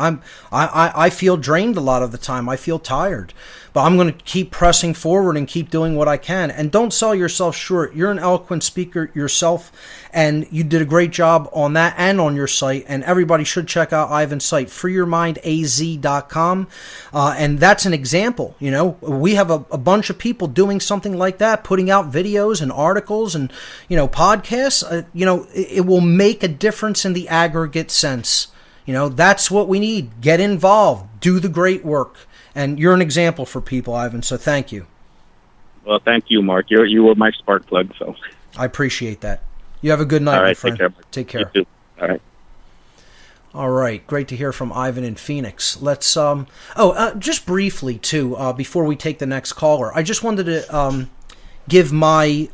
I feel drained a lot of the time. I feel tired. But I'm going to keep pressing forward and keep doing what I can. And don't sell yourself short. You're an eloquent speaker yourself, and you did a great job on that and on your site. And everybody should check out Ivan's site, freeyourmindaz.com. And that's an example. You know, we have a bunch of people doing something like that, putting out videos and articles and, you know, podcasts. It will make a difference in the aggregate sense. You know, that's what we need. Get involved. Do the great work. And you're an example for people, Ivan, so thank you. Well, thank you, Mark. You were my spark plug, so. I appreciate that. You have a good night, all right, my friend. Take care. Take care. You too. All right. All right. Great to hear from Ivan in Phoenix. Let's, just briefly, too, before we take the next caller, I just wanted to give my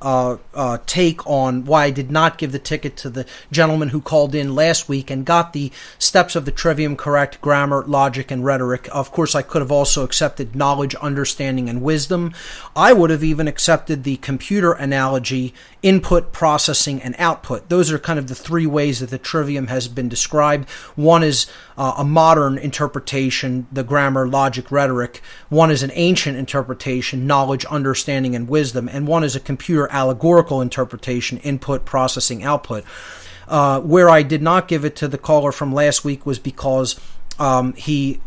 take on why I did not give the ticket to the gentleman who called in last week and got the steps of the trivium correct: grammar, logic, and rhetoric. Of course, I could have also accepted knowledge, understanding, and wisdom. I would have even accepted the computer analogy: input, processing, and output. Those are kind of the three ways that the trivium has been described. One is a modern interpretation, the grammar, logic, rhetoric. One is an ancient interpretation, knowledge, understanding, and wisdom. And one is a computer allegorical interpretation, input, processing, output. Where I did not give it to the caller from last week was because he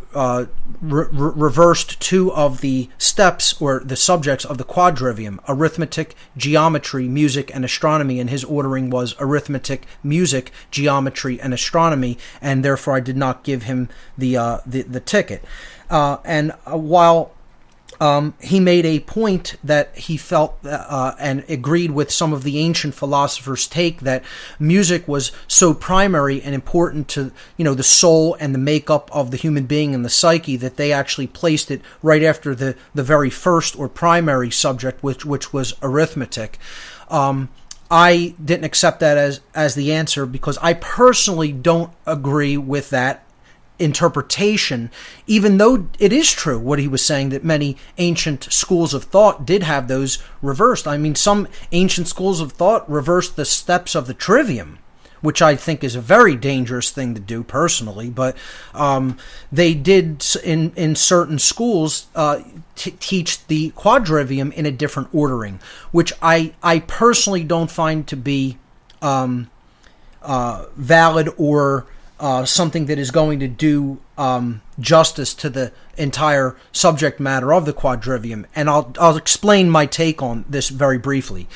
reversed two of the steps or the subjects of the quadrivium: arithmetic, geometry, music, and astronomy. And his ordering was arithmetic, music, geometry, and astronomy, and therefore I did not give him the ticket. While he made a point that he felt and agreed with some of the ancient philosophers' take that music was so primary and important to, you know, the soul and the makeup of the human being and the psyche that they actually placed it right after the very first or primary subject, which was arithmetic. I didn't accept that as the answer because I personally don't agree with that interpretation, even though it is true what he was saying, that many ancient schools of thought did have those reversed. I mean, some ancient schools of thought reversed the steps of the trivium, which I think is a very dangerous thing to do personally, but they did in certain schools teach the quadrivium in a different ordering, which I personally don't find to be valid or something that is going to do justice to the entire subject matter of the quadrivium. And I'll explain my take on this very briefly.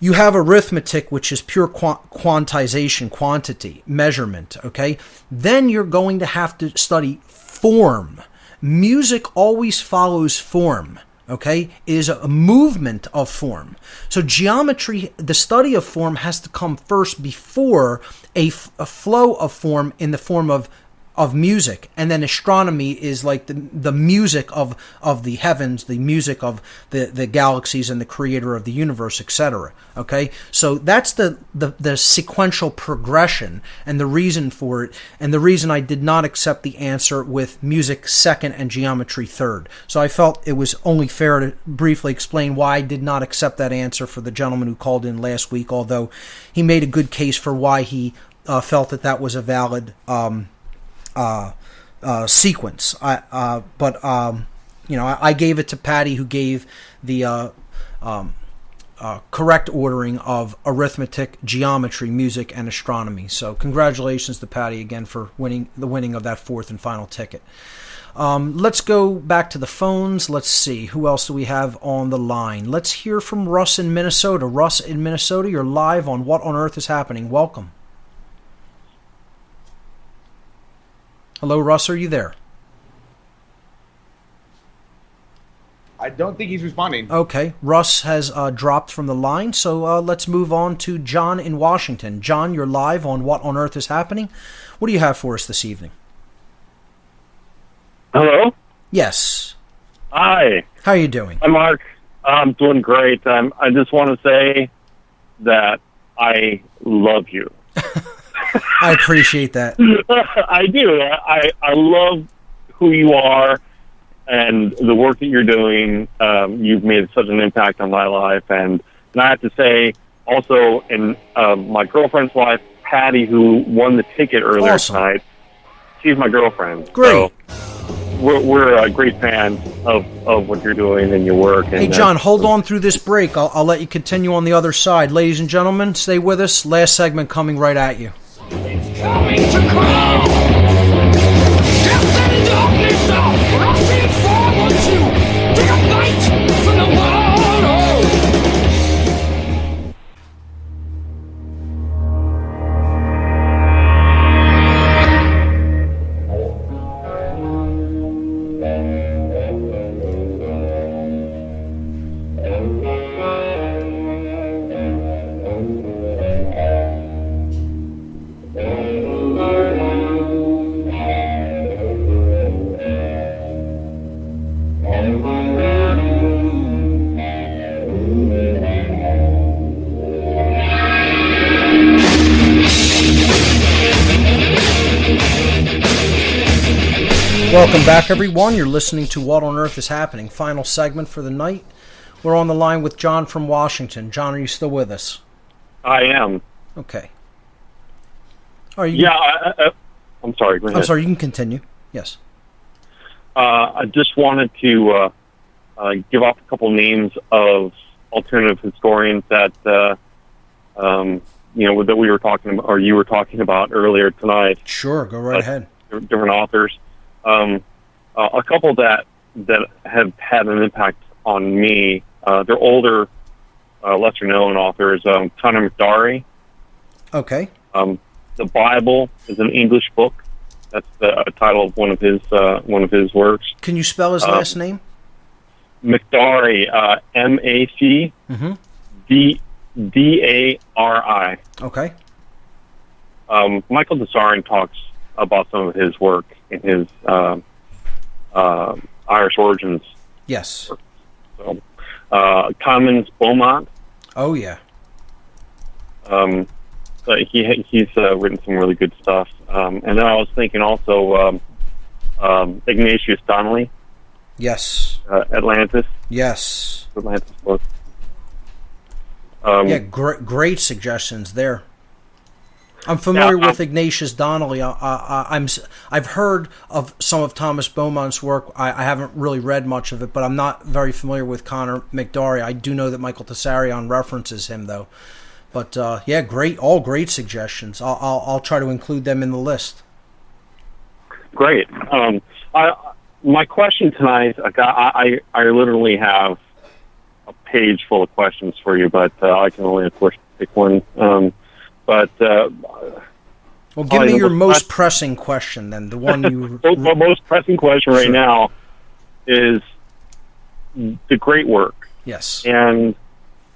You have arithmetic, which is pure quantization, quantity, measurement, okay? Then you're going to have to study form. Music always follows form. Okay, it is a movement of form. So geometry, the study of form, has to come first before a flow of form in the form of music. And then astronomy is like the music of the heavens, the music of the galaxies and the creator of the universe, etc. Okay, so that's the sequential progression and the reason for it, and the reason I did not accept the answer with music second and geometry third. So I felt it was only fair to briefly explain why I did not accept that answer for the gentleman who called in last week, although he made a good case for why he felt that was a valid sequence. I gave it to Patty, who gave the correct ordering of arithmetic, geometry, music, and astronomy. So congratulations to Patty again for winning of that fourth and final ticket. Let's go back to the phones. Let's see. Who else do we have on the line? Let's hear from Russ in Minnesota. Russ in Minnesota, you're live on What on Earth is Happening. Welcome. Hello, Russ, are you there? I don't think he's responding. Okay, Russ has dropped from the line, so let's move on to John in Washington. John, you're live on What on Earth is Happening. What do you have for us this evening? Hello? Yes. Hi. How are you doing? Hi, Mark. I'm doing great. I just want to say that I love you. I appreciate that. I do. I love who you are, and the work that you're doing, you've made such an impact on my life. And I have to say, also, in my girlfriend's wife, Patty, who won the ticket earlier tonight, she's my girlfriend. Great. So we're great fans of what you're doing and your work. And, hey, John, hold on through this break. I'll let you continue on the other side. Ladies and gentlemen, stay with us. Last segment coming right at you. It's coming to crawl. Death and darkness are rushing forward to take a bite from the world. Welcome back, everyone. You're listening to What on Earth is Happening. Final segment for the night. We're on the line with John from Washington. John, are you still with us? I am. Okay. Are you? Yeah, I'm sorry. Go ahead. I'm sorry, you can continue. Yes. I just wanted to give off a couple names of alternative historians that that we were talking about, or you were talking about earlier tonight. Sure, go right ahead. Different authors. A couple that have had an impact on me. They're older, lesser known authors. Connor McDowry. Okay. The Bible is an English book. That's the title of one of his works. Can you spell his last name? McDowry, MacDari. Okay. Michael Desarin talks about some of his work in his Irish Origins. Yes. So, Commons Beaumont. Oh, yeah. He's written some really good stuff. And then I was thinking also Ignatius Donnelly. Yes. Atlantis. Yes. Atlantis book. Yeah, great suggestions there. I'm familiar with Ignatius Donnelly. I've heard of some of Thomas Beaumont's work. I haven't really read much of it, but I'm not very familiar with Connor McDowry. I do know that Michael Tessarion references him, though. But yeah, all great suggestions. I'll try to include them in the list. Great. My question tonight, I literally have a page full of questions for you, but I can only, of course, pick one. Well, give me your most pressing question, then. The one you... The most pressing question right now is the great work. Yes. And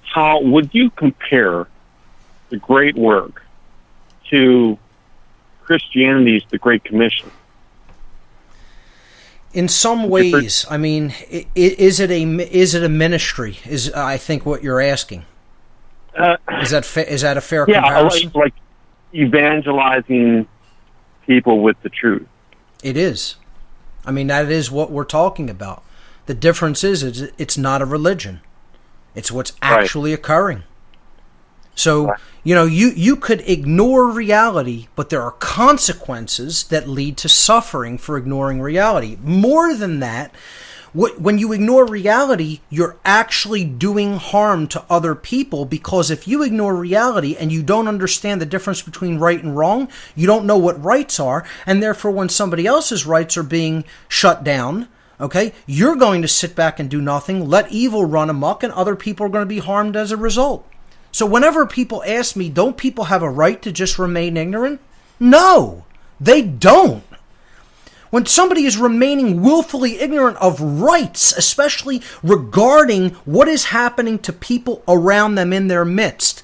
how would you compare the great work to Christianity's The Great Commission? In some ways, I mean, is it a ministry? Is I think what you're asking. Is that a fair comparison? Yeah, like evangelizing people with the truth. It is. I mean, that is what we're talking about. The difference is it's not a religion. It's what's actually occurring. So, you could ignore reality, but there are consequences that lead to suffering for ignoring reality. More than that, when you ignore reality, you're actually doing harm to other people, because if you ignore reality and you don't understand the difference between right and wrong, you don't know what rights are, and therefore when somebody else's rights are being shut down, okay, you're going to sit back and do nothing, let evil run amok, and other people are going to be harmed as a result. So whenever people ask me, don't people have a right to just remain ignorant? No, they don't. When somebody is remaining willfully ignorant of rights, especially regarding what is happening to people around them in their midst,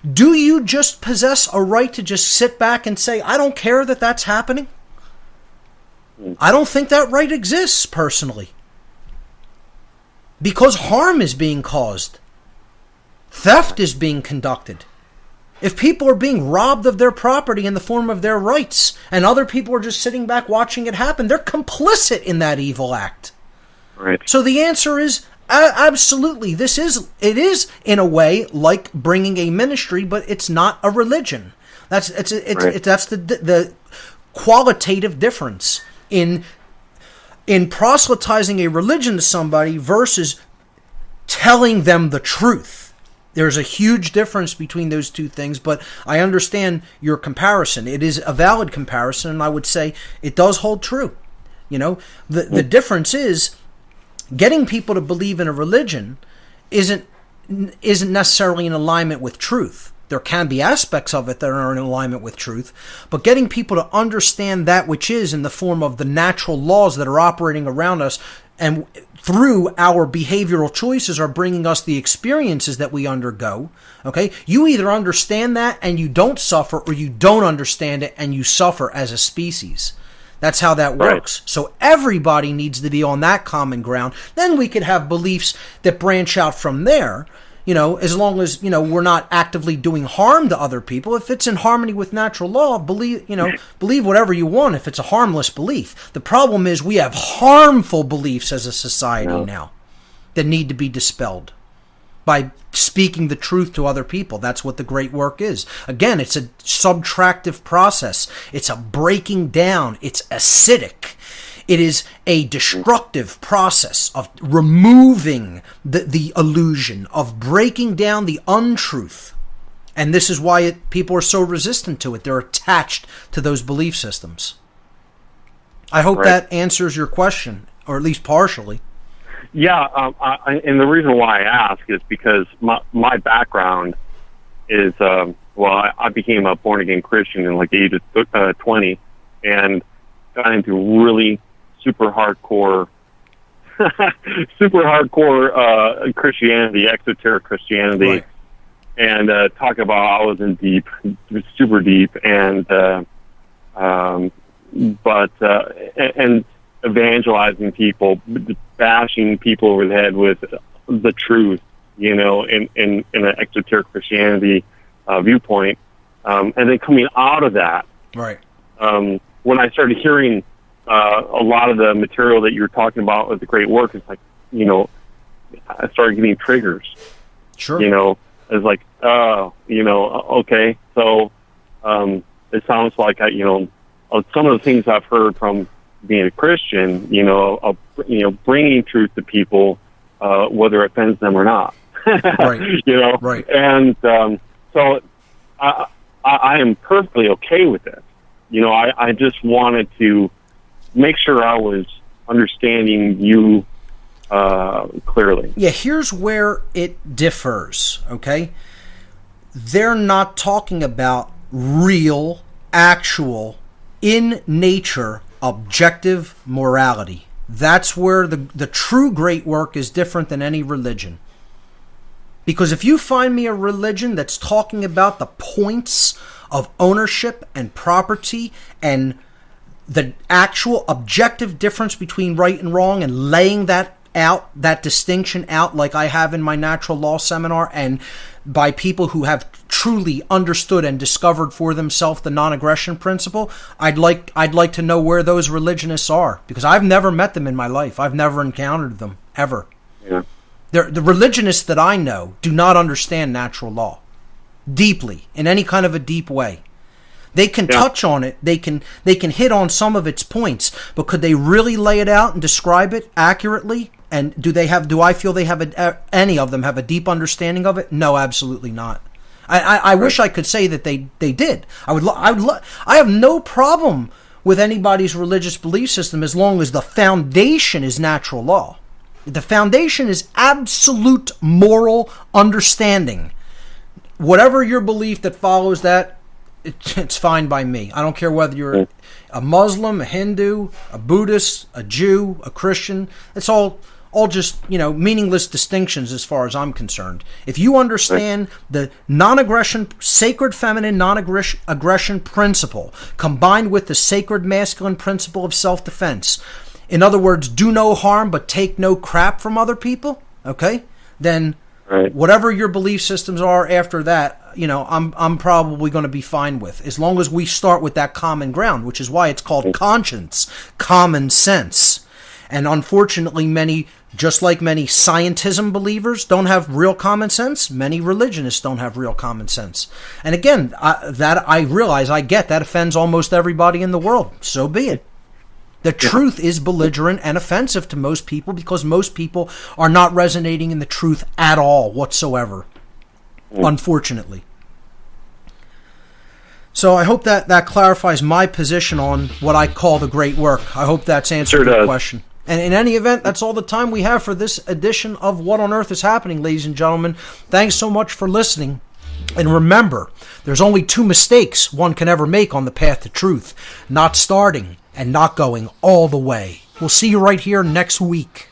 do you just possess a right to just sit back and say, I don't care that that's happening? I don't think that right exists, personally. Because harm is being caused. Theft is being conducted. If people are being robbed of their property in the form of their rights, and other people are just sitting back watching it happen, they're complicit in that evil act. Right. So the answer is absolutely. It is in a way like bringing a ministry, but it's not a religion. That's the qualitative difference in proselytizing a religion to somebody versus telling them the truth. There's a huge difference between those two things, but I understand your comparison. It is a valid comparison, and I would say it does hold true. You know, the difference is getting people to believe in a religion isn't necessarily in alignment with truth. There can be aspects of it that are in alignment with truth, but getting people to understand that which is in the form of the natural laws that are operating around us and through our behavioral choices are bringing us the experiences that we undergo. Okay? You either understand that and you don't suffer, or you don't understand it and you suffer as a species. That's how that works. Right. So everybody needs to be on that common ground. Then we could have beliefs that branch out from there. You know, as long as, you know, we're not actively doing harm to other people. If it's in harmony with natural law, believe whatever you want if it's a harmless belief. The problem is we have harmful beliefs as a society now that need to be dispelled by speaking the truth to other people. That's what the great work is. Again, it's a subtractive process. It's a breaking down. It's acidic. It is a destructive process of removing the illusion, of breaking down the untruth. And this is why people are so resistant to it. They're attached to those belief systems. I hope that answers your question, or at least partially. Yeah, and the reason why I ask is because my background is, I became a born-again Christian in like the age of 20, and got into really super hardcore Christianity, exoteric Christianity, right. And talk about I was in deep, super deep, and evangelizing people, bashing people over the head with the truth, you know, in an exoteric Christianity viewpoint, and then coming out of that, right. When I started hearing a lot of the material that you're talking about with the great work, it's like, you know, I started getting triggers. Sure. You know, it's like, you know, okay, so it sounds like some of the things I've heard from being a Christian, bringing truth to people, whether it offends them or not. Right. You know, right. And so I am perfectly okay with it. You know, I just wanted to make sure I was understanding you clearly. Yeah, here's where it differs, okay? They're not talking about real, actual, in nature, objective morality. That's where the true great work is different than any religion. Because if you find me a religion that's talking about the points of ownership and property and the actual objective difference between right and wrong, and laying that out, that distinction out, like I have in my natural law seminar, and by people who have truly understood and discovered for themselves the non-aggression principle, I'd like to know where those religionists are, because I've never met them in my life. I've never encountered them ever. Yeah. The religionists that I know do not understand natural law deeply, in any kind of a deep way. They can touch on it. They can hit on some of its points, but could they really lay it out and describe it accurately? And do I feel they have any of them have a deep understanding of it? No, absolutely not. I wish I could say that they did. I have no problem with anybody's religious belief system as long as the foundation is natural law. The foundation is absolute moral understanding. Whatever your belief that follows that, it's fine by me. I don't care whether you're a Muslim, a Hindu, a Buddhist, a Jew, a Christian. It's all just, meaningless distinctions as far as I'm concerned. If you understand the non-aggression, sacred feminine non-aggression principle combined with the sacred masculine principle of self-defense, in other words, do no harm but take no crap from other people, okay? Then whatever your belief systems are after that, I'm probably going to be fine with, as long as we start with that common ground, which is why it's called conscience, common sense. And unfortunately, many, just like many scientism believers don't have real common sense, many religionists don't have real common sense. And again, I realize, I get that offends almost everybody in the world. So be it. The truth is belligerent and offensive to most people because most people are not resonating in the truth at all whatsoever, unfortunately. So I hope that clarifies my position on what I call the great work. I hope that's answered your question. And in any event, that's all the time we have for this edition of What on Earth is Happening, ladies and gentlemen. Thanks so much for listening. And remember, there's only 2 mistakes one can ever make on the path to truth: not starting and not going all the way. We'll see you right here next week.